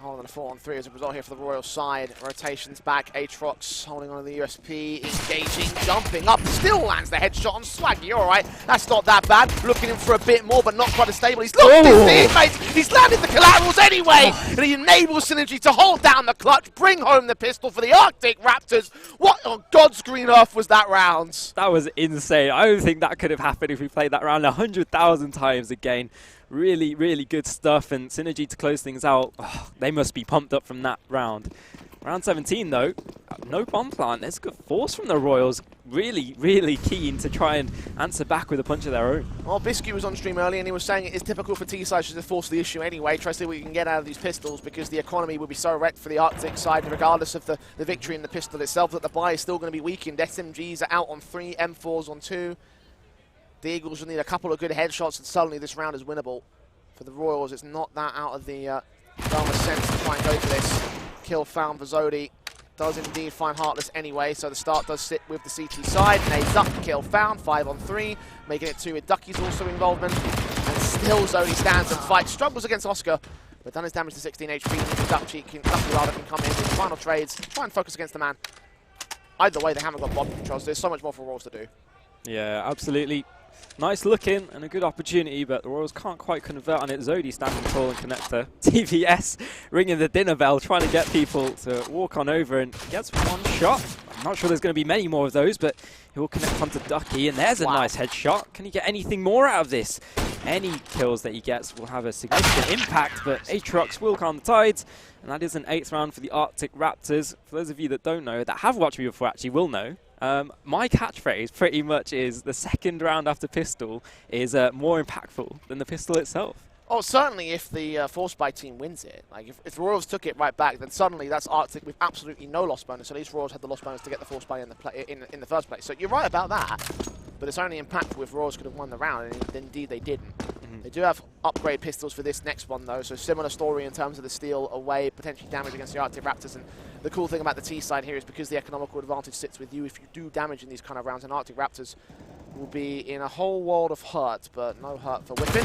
Holding a 4-on-3 as a result here for the Royal side. Rotations back, Aatrox holding on to the USP, engaging, jumping up, still lands the headshot on Swaggy. Alright, that's not that bad. Looking in for a bit more, but not quite as stable. He's lost his teammates, he's landed the collaterals anyway, and he enables Synergy to hold down the clutch, bring home the pistol for the Arctic Raptors. What on God's green earth was that round? That was insane. I don't think that could have happened if we played that round 100,000 times again. Really, really good stuff, and Synergy to close things out. Oh, they must be pumped up from that round. Round 17, though, no bomb plant. There's good force from the Royals. Really, really keen to try and answer back with a punch of their own. Well, Biscuit was on stream early, and he was saying it's typical for T-Side to force the issue anyway. Try to see what you can get out of these pistols, because the economy will be so wrecked for the Arctic side, regardless of the victory in the pistol itself, that the buy is still going to be weakened. SMGs are out on 3, M4s on 2. The Eagles will need a couple of good headshots, and suddenly this round is winnable. For the Royals, it's not that out of the realm of sense to try and go for this. Kill found for Zodi. Does indeed find Heartless anyway, so the start does sit with the CT side. Nades up, kill found, 5-on-3, making it 2 with Ducky's also involvement. And still Zodi stands and fights, struggles against Oscar, but done his damage to 16 HP. Ducky can come in with final trades, try and focus against the man. Either way, they haven't got bomb controls. There's so much more for Royals to do. Yeah, absolutely. Nice looking and a good opportunity, but the Royals can't quite convert on it. Zodi standing tall and connector. TVS ringing the dinner bell, trying to get people to walk on over, and gets one shot. I'm not sure there's going to be many more of those, but he will connect onto Ducky, and there's a nice headshot. Can he get anything more out of this? Any kills that he gets will have a significant impact, but Aatrox will calm the tides, and that is an 8th round for the Arctic Raptors. For those of you that don't know, that have watched me before actually will know, my catchphrase pretty much is the second round after pistol is more impactful than the pistol itself. Oh, certainly if the Force Buy team wins it. Like, if Royals took it right back, then suddenly that's Arctic with absolutely no loss bonus. At least Royals had the loss bonus to get the Force Buy in the first place. So you're right about that, but it's only impactful if Royals could have won the round, and indeed they didn't. They do have upgrade pistols for this next one, though, so similar story in terms of the steal away, potentially damage against the Arctic Raptors. And the cool thing about the T side here is because the economical advantage sits with you, if you do damage in these kind of rounds, and Arctic Raptors will be in a whole world of hurt, but no hurt for Whippin.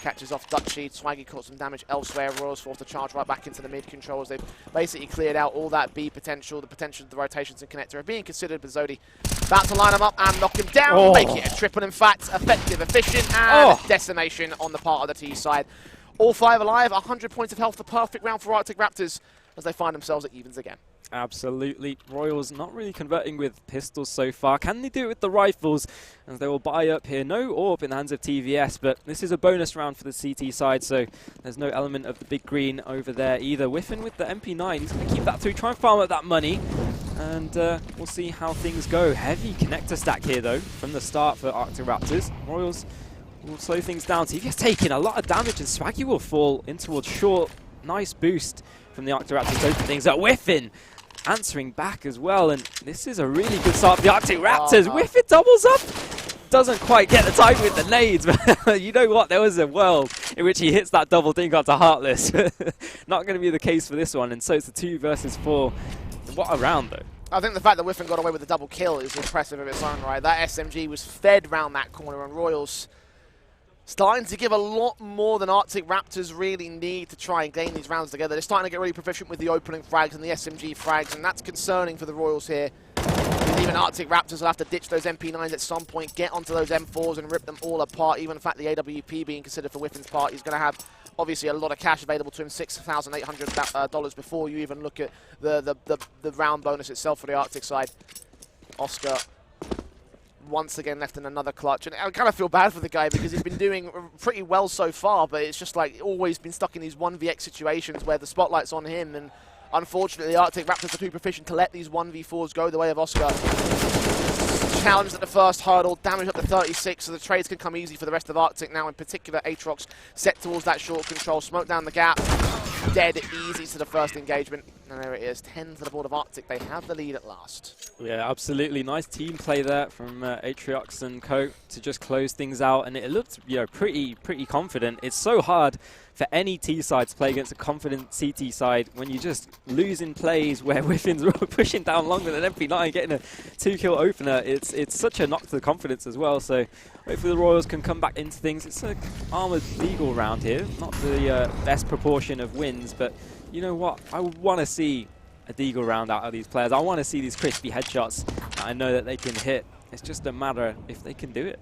Catches off Dutchy. Swaggy caught some damage elsewhere. Royals forced to charge right back into the mid controls. They've basically cleared out all that B potential, the potential of the rotations and connector are being considered, but Zodi about to line him up and knock him down, make it a triple in fact, effective, efficient, and a decimation on the part of the T side. All 5 alive, 100 points of health, the perfect round for Arctic Raptors as they find themselves at evens again. Absolutely. Royals not really converting with pistols so far. Can they do it with the rifles? As they will buy up here. No AWP in the hands of TVS, but this is a bonus round for the CT side, so there's no element of the big green over there either. Whiffin with the MP9. He's going to keep that through, try and farm up that money, and we'll see how things go. Heavy connector stack here, though, from the start for Arctic Raptors. Royals will slow things down. TVS taking a lot of damage, and Swaggy will fall in towards short. Nice boost from the Arctic Raptors to open things up. Whiffin answering back as well, and this is a really good start for the Arctic Raptors. Whiffin doubles up. Doesn't quite get the time with the nades, but you know what? There was a world in which he hits that double dink onto Heartless. Not going to be the case for this one, and so it's a 2 versus 4. What a round, though. I think the fact that Whiffin got away with the double kill is impressive of its own right. That SMG was fed round that corner, and Royals starting to give a lot more than Arctic Raptors really need to try and gain these rounds together. They're starting to get really proficient with the opening frags and the SMG frags, and that's concerning for the Royals here. And even Arctic Raptors will have to ditch those MP9s at some point, get onto those M4s and rip them all apart. Even the fact the AWP being considered for Whiffin's part, he's going to have obviously a lot of cash available to him, $6,800 before you even look at the round bonus itself for the Arctic side. Oscar once again left in another clutch, and I kind of feel bad for the guy because he's been doing pretty well so far, but it's just like always been stuck in these 1vx situations where the spotlight's on him, and unfortunately the Arctic Raptors are too proficient to let these 1v4s go the way of Oscar. Challenged at the first hurdle, damage up to 36, so the trades can come easy for the rest of Arctic now, in particular Aatrox set towards that short control, smoke down the gap, dead easy to the first engagement. And there it is, 10 to the board of Arctic. They have the lead at last. Yeah, absolutely. Nice team play there from Atriox and co to just close things out, and it looked, you know, pretty confident. It's so hard for any T side to play against a confident CT side when you just lose in plays where Whiffin's pushing down longer than MP9, getting a 2-kill opener. It's such a knock to the confidence as well. So hopefully the Royals can come back into things. It's an armored Deagle round here, not the best proportion of wins, but you know what? I want to see a Deagle round out of these players. I want to see these crispy headshots that I know that they can hit. It's just a matter if they can do it.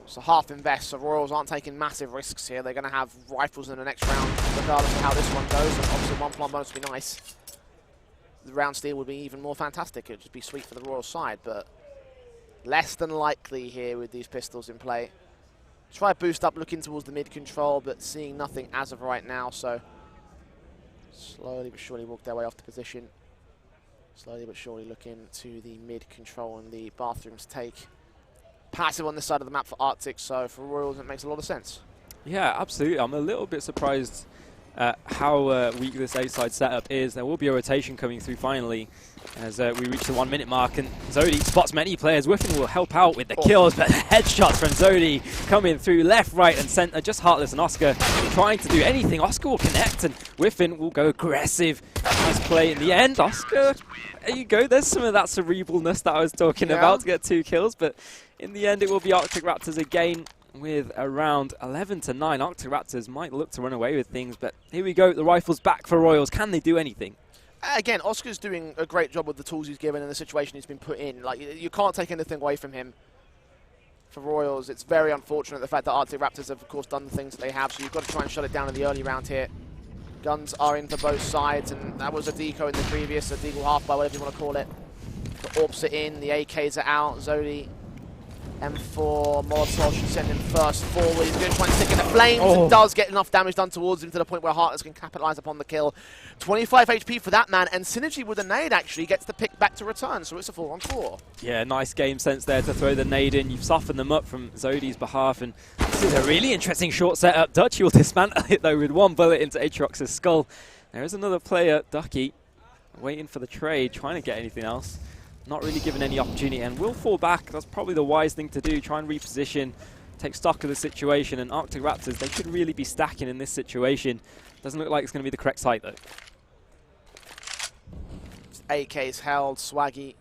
So half invest, so Royals aren't taking massive risks here. They're going to have rifles in the next round, regardless of how this one goes. And obviously, one plant bonus would be nice. The round steal would be even more fantastic. It would just be sweet for the Royals side, but less than likely here with these pistols in play. Try boost up, looking towards the mid control, but seeing nothing as of right now. So slowly but surely walk their way off the position. Slowly but surely looking to the mid control and the bathrooms take. Passive on this side of the map for Arctic, so for Royals it makes a lot of sense. Yeah, absolutely. I'm a little bit surprised at how weak this A-side setup is. There will be a rotation coming through finally as we reach the 1 minute mark, and Zodi spots many players. Whiffin will help out with the kills, but headshots from Zodi coming through left, right and centre. Just Heartless and Oscar trying to do anything. Oscar will connect and Whiffin will go aggressive. Nice play in the end. Oscar, there you go. There's some of that cerebralness that I was talking about to get 2 kills, but in the end it will be Arctic Raptors again with around 11-9. Arctic Raptors might look to run away with things, but here we go. The rifle's back for Royals. Can they do anything? Again, Oscar's doing a great job with the tools he's given and the situation he's been put in. Like, you can't take anything away from him. For Royals, it's very unfortunate the fact that Arctic Raptors have, of course, done the things that they have, so you've got to try and shut it down in the early round here. Guns are in for both sides, and that was a deco in the previous, a deagle half by whatever you want to call it. The AWPs are in, the AKs are out. Zodi, M4, Molotov should send him first forward. He's going to try and stick in the flames and does get enough damage done towards him to the point where Heartless can capitalise upon the kill. 25 HP for that man, and Synergy with a nade actually gets the pick back to return, so it's a 4-on-4. Yeah, nice game sense there to throw the nade in. You've softened them up from Zodi's behalf, and this is a really interesting short setup. Dutchy will dismantle it though with 1 bullet into Atriox's skull. There is another player, Ducky, waiting for the trade, trying to get anything else. Not really given any opportunity and will fall back. That's probably the wise thing to do. Try and reposition, take stock of the situation. And Arctic Raptors, they could really be stacking in this situation. Doesn't look like it's going to be the correct site though. AK's held, Swaggy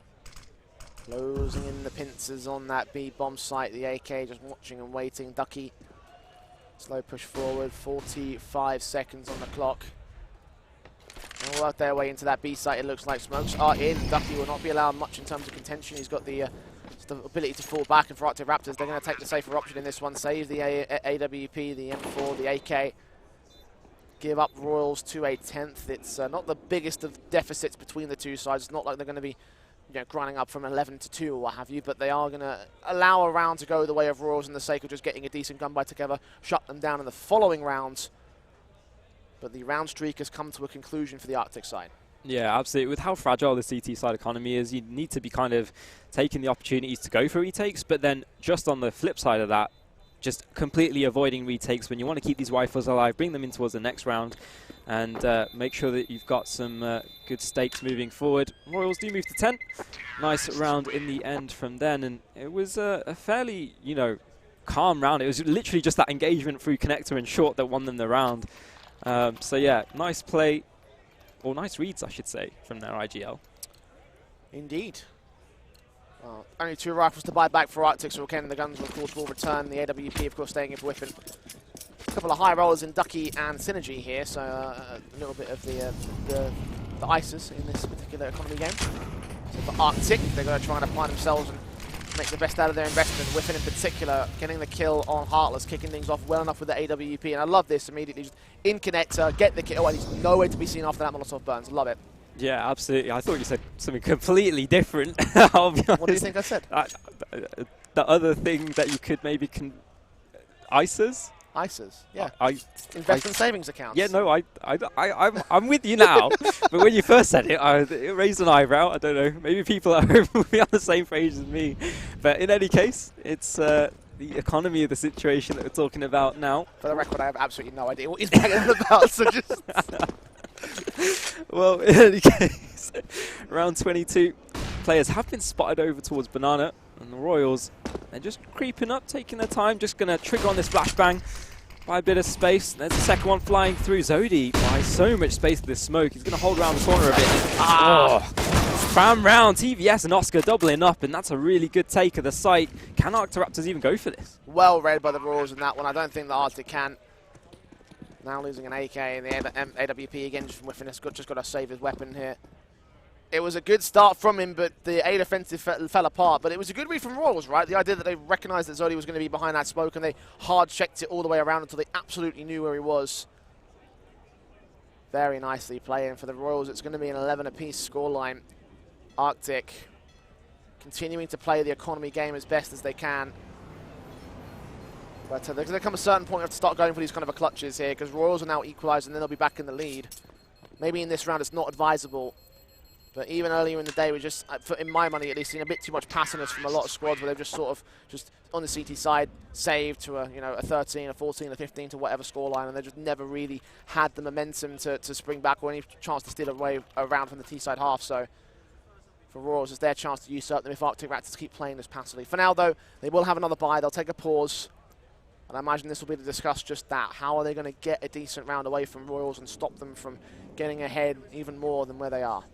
closing in the pincers on that B-bomb site. The AK just watching and waiting. Ducky, slow push forward, 45 seconds on the clock. They'll work their way into that B site, it looks like. Smokes are in. Ducky will not be allowed much in terms of contention. He's got the ability to fall back, and for Arctic Raptors, they're going to take the safer option in this one. Save the AWP, the M4, the AK. Give up Royals to a 10th. It's not the biggest of deficits between the two sides. It's not like they're going to be grinding up from 11 to 2 or what have you, but they are going to allow a round to go the way of Royals in the sake of just getting a decent gunfight together, shut them down in the following rounds. But the round streak has come to a conclusion for the Arctic side. Yeah, absolutely. With how fragile the CT side economy is, you need to be kind of taking the opportunities to go for retakes, but then just on the flip side of that, just completely avoiding retakes when you want to keep these rifles alive, bring them in towards the next round, and make sure that you've got some good stakes moving forward. Royals do move to 10. Nice round in the end from then, and it was a fairly, calm round. It was literally just that engagement through connector and short that won them the round. So yeah, nice play, or nice reads, I should say, from their IGL. Indeed. Well, only 2 rifles to buy back for Arctic, so again, the guns, of course, will return. The AWP, of course, staying in for Whiffin. A couple of high rollers in Ducky and Synergy here, so a little bit of the ices in this particular economy game. So for Arctic, they're going to try and apply themselves and make the best out of their investment. Whiffin in particular, getting the kill on Heartless, kicking things off well enough with the AWP, and I love this immediately. Just in connector, get the kill, and he's nowhere to be seen after that Molotov burns. Love it. Yeah, absolutely. I thought you said something completely different. I'll be honest. What do you think I said? The other thing that you could maybe ISAs? ISAs, yeah. Investment savings accounts. Yeah, no, I'm with you now. But when you first said it, it raised an eyebrow. I don't know. Maybe people at home will be on the same page as me. But in any case, it's the economy of the situation that we're talking about now. For the record, I have absolutely no idea what he's bragging about. So just Well, in any case, round 22, players have been spotted over towards Banana, and the Royals, they're just creeping up, taking their time, just going to trigger on this flashbang. By a bit of space. There's the second one flying through. Zodi buys so much space with this smoke. He's going to hold around the corner a bit. Spam round. TVS and Oscar doubling up, and that's a really good take of the site. Can Octoraptors even go for this? Well read by the Royals in that one. I don't think the Arctic can. Now losing an AK in the AWP again, just from whiffing. Just got to save his weapon here. It was a good start from him, but the A defensive fell apart. But it was a good read from Royals, right? The idea that they recognised that Zodi was going to be behind that smoke, and they hard-checked it all the way around until they absolutely knew where he was. Very nicely playing for the Royals. It's going to be an 11 apiece scoreline. Arctic continuing to play the economy game as best as they can. But there's going to come a certain point you have to start going for these kind of clutches here, because Royals are now equalised, and then they'll be back in the lead. Maybe in this round it's not advisable. But even earlier in the day, we just, in my money at least, seen a bit too much passiveness from a lot of squads where they've just sort of just on the CT side saved to a 13, a 14, a 15 to whatever scoreline, and they just never really had the momentum to spring back or any chance to steal away around from the T side half. So for Royals, it's their chance to usurp them if Arctic Raptors keep playing this passively. For now, though, they will have another bye. They'll take a pause. And I imagine this will be to discuss just that. How are they going to get a decent round away from Royals and stop them from getting ahead even more than where they are?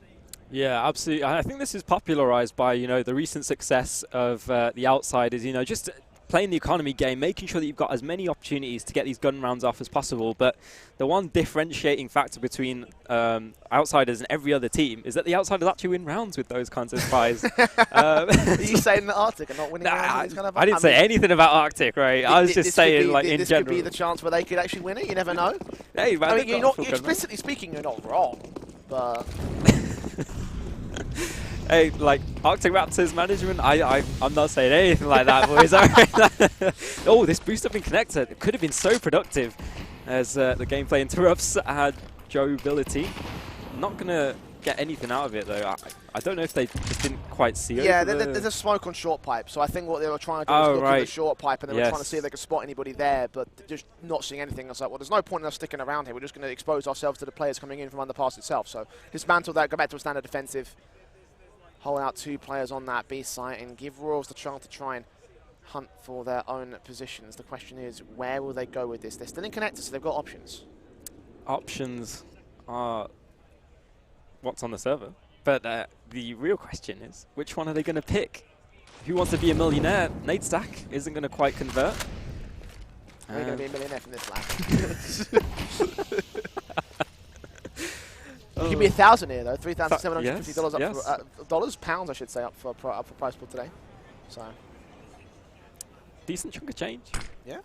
Yeah, absolutely. I think this is popularized by, the recent success of the Outsiders, just playing the economy game, making sure that you've got as many opportunities to get these gun rounds off as possible. But the one differentiating factor between Outsiders and every other team is that the Outsiders actually win rounds with those kinds of spies. Are you saying that Arctic are not winning rounds? I didn't say anything about Arctic, right? I was just saying, in general. This could be the chance where they could actually win it. You never know. Hey, man, I mean, explicitly speaking, you're not wrong. But... Hey, Arctic Raptors management, I'm not saying anything like that, boys. Oh, this boost up in connector, it could have been so productive as the gameplay interrupts Joe-ability. Not going to get anything out of it, though. I don't know if they just didn't quite see it. Yeah, there's a smoke on short pipe, so I think what they were trying to do was look at the short pipe, and they were trying to see if they could spot anybody there, but just not seeing anything. I was like, well, there's no point in us sticking around here. We're just going to expose ourselves to the players coming in from underpass itself. So dismantle that, go back to a standard defensive, hold out 2 players on that B site, and give Royals the chance to try and hunt for their own positions. The question is, where will they go with this? They're still in connector, so they've got options. Options are what's on the server. But the real question is, which one are they going to pick? Who wants to be a millionaire? Nade Stack isn't going to quite convert. We're going to be a millionaire from this lab. You could be 1,000 here though, $3,750 up dollars, pounds I should say, up for price pool today. So decent chunk of change. Yeah.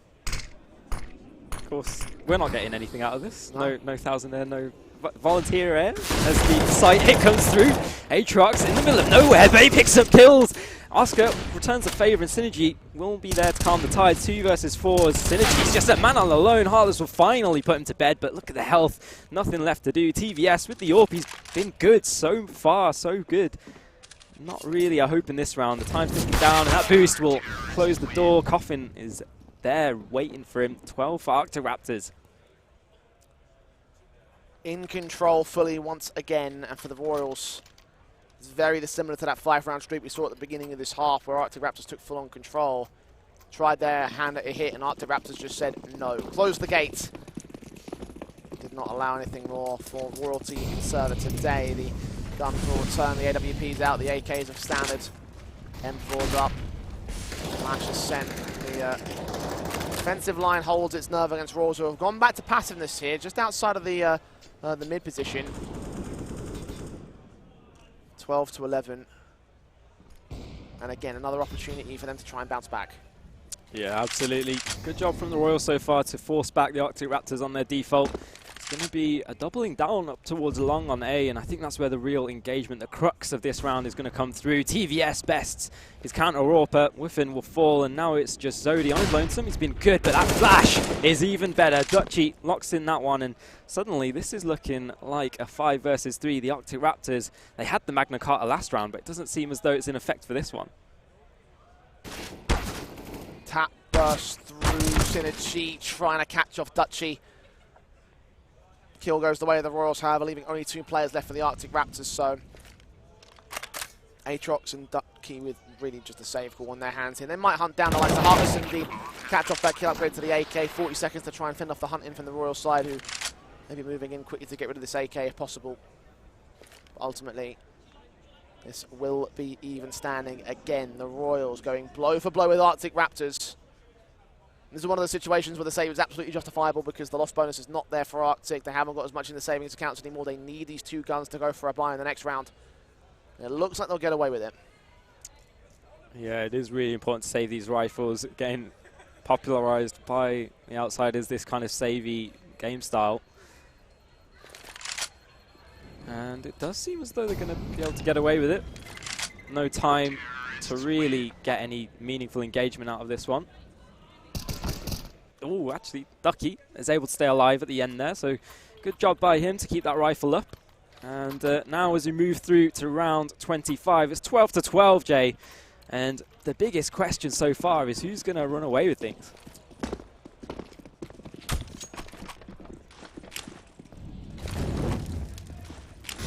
Of course, we're not getting anything out of this. No 1,000 there, no volunteer air as the side hit comes through. Aatrox in the middle of nowhere, but he picks up kills. Oscar returns the favour, and Synergy will be there to calm the tide. 2 versus 4s. Synergy's just a man all alone. Heartless will finally put him to bed, but look at the health. Nothing left to do. TVS with the AWP, he's been good so far, so good. Not really a hope in this round. The time's ticking down, and that boost will close the door. Coffin is there waiting for him. 12 for Arctic Raptors. In control fully once again, and for the Royals, it's very similar to that 5-round streak we saw at the beginning of this half where Arctic Raptors took full-on control. Tried their hand at a hit, and Arctic Raptors just said no. Close the gate. Did not allow anything more for Royalty server today. The guns will return, the AWP's out, the AKs have standard. M4's up. Flash is sent. The defensive line holds its nerve against Royals, who have gone back to passiveness here, just outside of the mid position. 12 to 11. And again, another opportunity for them to try and bounce back. Yeah, absolutely. Good job from the Royals so far to force back the Arctic Raptors on their default. It's going to be a doubling down up towards long on A, and I think that's where the real engagement, the crux of this round is going to come through. TVS bests his counter-AWP. Whiffin will fall, and now it's just Zodi on his lonesome. He's been good, but that flash is even better. Dutchy locks in that one, and suddenly this is looking like a 5 versus 3. The Arctic Raptors, they had the Magna Carta last round, but it doesn't seem as though it's in effect for this one. Tap burst through Synergy, trying to catch off Dutchy. Kill goes the way of the Royals, however, leaving only 2 players left for the Arctic Raptors, so Aatrox and Ducky with really just a save call on their hands here. They might hunt down the likes of Heartless and catch off that kill upgrade to the AK. 40 seconds to try and fend off the hunt in from the Royal side, who may be moving in quickly to get rid of this AK if possible. But ultimately, this will be even standing again. The Royals going blow for blow with Arctic Raptors. This is one of the situations where the save is absolutely justifiable because the loss bonus is not there for Arctic. They haven't got as much in the savings accounts anymore. They need these 2 guns to go for a buy in the next round. It looks like they'll get away with it. Yeah, it is really important to save these rifles. Again, popularized by the Outsiders, this kind of savey game style. And it does seem as though they're going to be able to get away with it. No time to really get any meaningful engagement out of this one. Oh, actually, Ducky is able to stay alive at the end there, so good job by him to keep that rifle up. And now as we move through to round 25, it's 12-12, Jay. And the biggest question so far is who's going to run away with things?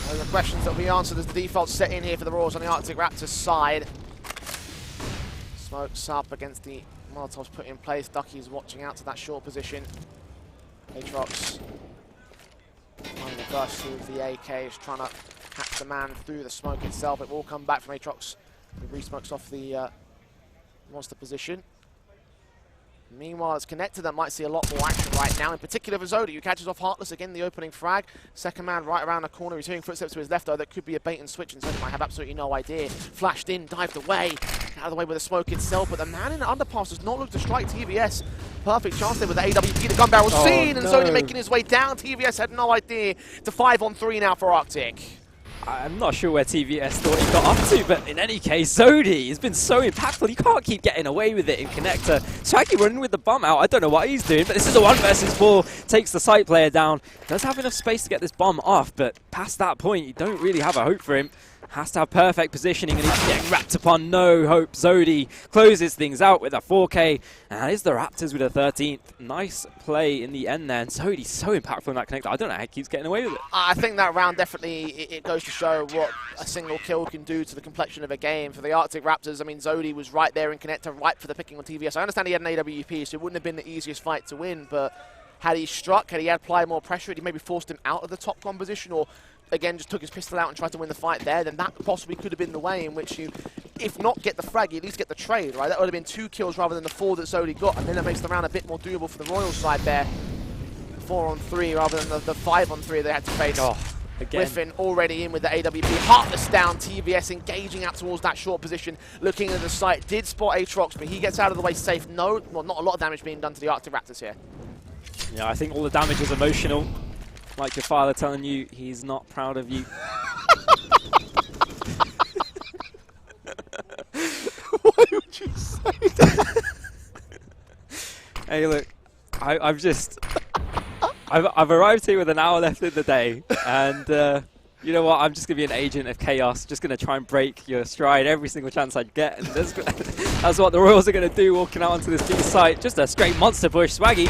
Those are questions that will be answered as the default set in here for the Royals on the Arctic Raptors side. Smokes up against the Molotovs put in place. Ducky's watching out to that short position. Aatrox on the burst through the AK is trying to catch the man through the smoke itself. It will come back from Aatrox. He re-smokes off the monster position. Meanwhile, it's connected. That might see a lot more action right now, in particular for Zodi, who catches off Heartless again, the opening frag. Second man right around the corner. He's hearing footsteps to his left, though. That could be a bait and switch, and Zodi might have absolutely no idea. Flashed in, dived away, out of the way with the smoke itself, but the man in the underpass does not look to strike TVS. Perfect chance there with the AWP. The gun barrel seen, and Zodi making his way down. TVS had no idea. To 5-on-3 now for Arctic. I'm not sure where TVS thought he got up to, but in any case, Zodi has been so impactful. You can't keep getting away with it in connector. Swaggy running with the bomb out. I don't know what he's doing, but this is a 1 versus 4. Takes the site player down. Does have enough space to get this bomb off, but past that point, you don't really have a hope for him. Has to have perfect positioning, and he's getting wrapped upon. No hope. Zodi closes things out with a 4K, and that is the Raptors with a 13th. Nice play in the end there, and Zodi's so impactful in that connector. I don't know how he keeps getting away with it. I think that round definitely, it goes to show what a single kill can do to the complexion of a game. For the Arctic Raptors, I mean, Zodi was right there in connector, right for the picking on TVS. I understand he had an AWP, so it wouldn't have been the easiest fight to win, but had he struck, had he applied more pressure, he maybe forced him out of the top composition, or again just took his pistol out and tried to win the fight there, then that possibly could have been the way in which you, if not get the frag, you at least get the trade, right? That would have been 2 kills rather than the 4 that Zodi got, and then it makes the round a bit more doable for the Royals side there. 4-on-3 rather than the 5-on-3 they had to face. Oh, again. Griffin already in with the AWP. Heartless down, TVS engaging out towards that short position, looking at the site. Did spot Aatrox, but he gets out of the way safe. No, well, not a lot of damage being done to the Arctic Raptors here. Yeah, I think all the damage was emotional. Like your father telling you he's not proud of you. Why would you say that? Hey, look, I've arrived here with an hour left in the day, and you know what? I'm just gonna be an agent of chaos, just gonna try and break your stride every single chance I get, and that's what the Royals are gonna do, walking out onto this big site. Just a straight monster push. Swaggy,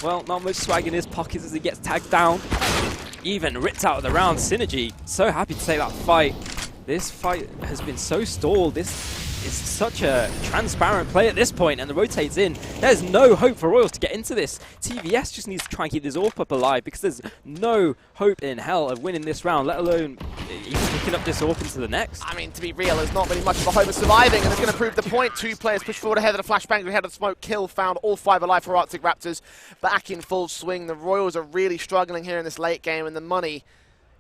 well, not much swag in his pockets as he gets tagged down. Even ripped out of the round. Synergy, so happy to take that fight. This fight has been so stalled. This is such a transparent play at this point, and the rotates in. There's no hope for Royals to get into this. TVS just needs to try and keep this AWP up alive, because there's no hope in hell of winning this round, let alone even picking up this AWP into the next. I mean, to be real, there's not really much of a hope of surviving, and it's going to prove the point. 2 players push forward ahead of the flashbang, ahead of the smoke. Kill found, all 5 alive for Arctic Raptors. Back in full swing. The Royals are really struggling here in this late game, and the money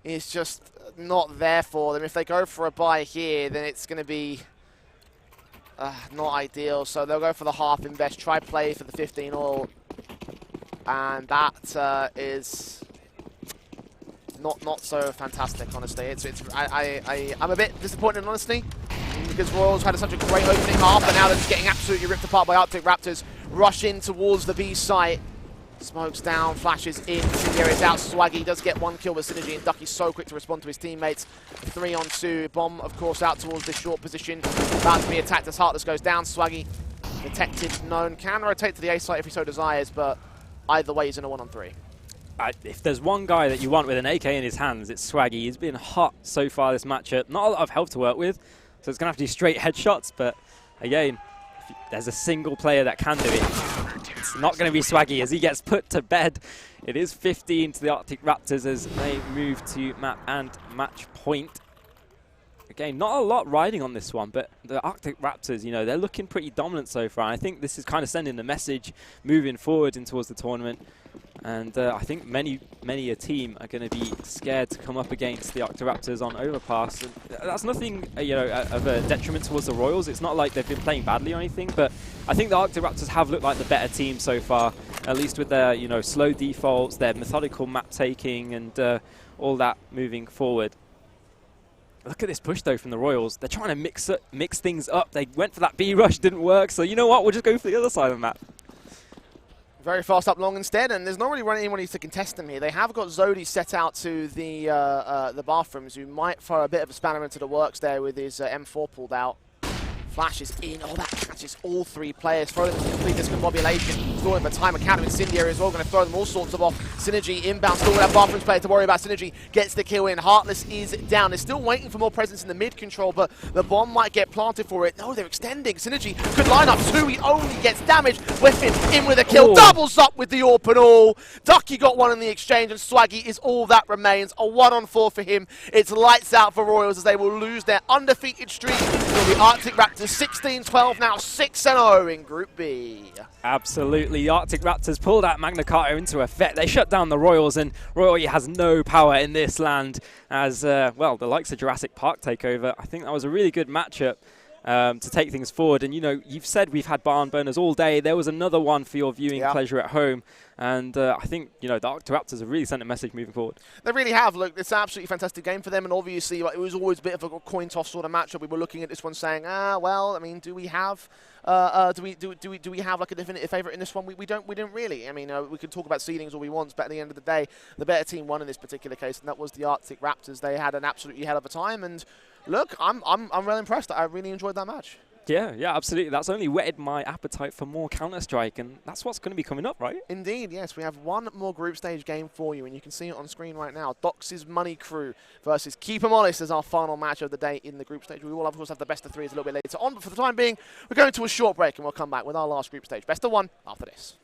is just not there for them. If they go for a buy here, then it's going to be not ideal. So they'll go for the half invest, try play for the 15 all, and that is not so fantastic, honestly. I'm a bit disappointed, honestly, because Royals had such a great opening half, but now they're just getting absolutely ripped apart by Arctic Raptors. Rush in towards the B site. Smokes down, flashes in, here is out. Swaggy does get 1 kill with Synergy, and Ducky's so quick to respond to his teammates. 3-on-2, bomb, of course, out towards this short position. About to be attacked as Heartless goes down. Swaggy detected, known, can rotate to the A site if he so desires, but either way, he's in a 1-on-3. if there's one guy that you want with an AK in his hands, it's Swaggy. He's been hot so far this matchup. Not a lot of health to work with, so it's going to have to be straight headshots. But again, if there's a single player that can do it, it's not going to be Swaggy as he gets put to bed. It is 15 to the Arctic Raptors as they move to map and match point. Again, not a lot riding on this one, but the Arctic Raptors, you know, they're looking pretty dominant so far. And I think this is kind of sending the message moving forward in towards the tournament. And I think many a team are going to be scared to come up against the Arctic Raptors on overpass. And that's nothing, you know, of a detriment towards the Royals. It's not like they've been playing badly or anything, but I think the Arctic Raptors have looked like the better team so far, at least with their, you know, slow defaults, their methodical map taking, and all that moving forward. Look at this push, though, from the Royals. They're trying to mix things up. They went for that B rush, didn't work. So you know what? We'll just go for the other side of the map. Very fast up long instead, and there's not really anyone to contest them here. They have got Zodi set out to the bathrooms, who might throw a bit of a spanner into the works there with his M4 pulled out. Flashes in. Oh, that catches all three players. Throw them to complete discombobulation. Stalling for time. A counter incendiary as well. Going to throw them all sorts of off. Synergy inbound. Still with that bathrooms player to worry about. Synergy gets the kill in. Heartless is down. They're still waiting for more presence in the mid control, but the bomb might get planted for it. No, they're extending. Synergy could line up two. He only gets damage. Whiffin in with a kill. Ooh. Doubles up with the AWP and all. Ducky got one in the exchange, and Swaggy is all that remains. A 1-on-4 for him. It's lights out for Royals as they will lose their undefeated streak. The Arctic Raptors 16-12 now, 6-0 in Group B. Absolutely. The Arctic Raptors pulled out Magna Carta into effect. They shut down the Royals, and Royal has no power in this land as, well, the likes of Jurassic Park take over. I think that was a really good matchup to take things forward. And, you know, you've said we've had barn burners all day. There was another one for your viewing pleasure at home. And I think, you know, the Arctic Raptors have really sent a message moving forward. They really have. Look, it's an absolutely fantastic game for them. And obviously, it was always a bit of a coin toss sort of matchup. We were looking at this one saying, well, I mean, do we have do we have like a definitive favourite in this one? We don't really. I mean, we can talk about seedings all we want, but at the end of the day, the better team won in this particular case, and that was the Arctic Raptors. They had an absolutely hell of a time, and look, I'm really impressed. I really enjoyed that match. Yeah, absolutely. That's only whetted my appetite for more Counter-Strike, and that's what's going to be coming up, right? Indeed, yes. We have one more group stage game for you, and you can see it on screen right now. Dox's Money Crew versus Keep 'em Honest as our final match of the day in the group stage. We will, of course, have the best of threes a little bit later on, but for the time being, we're going to a short break, and we'll come back with our last group stage. Best of one after this.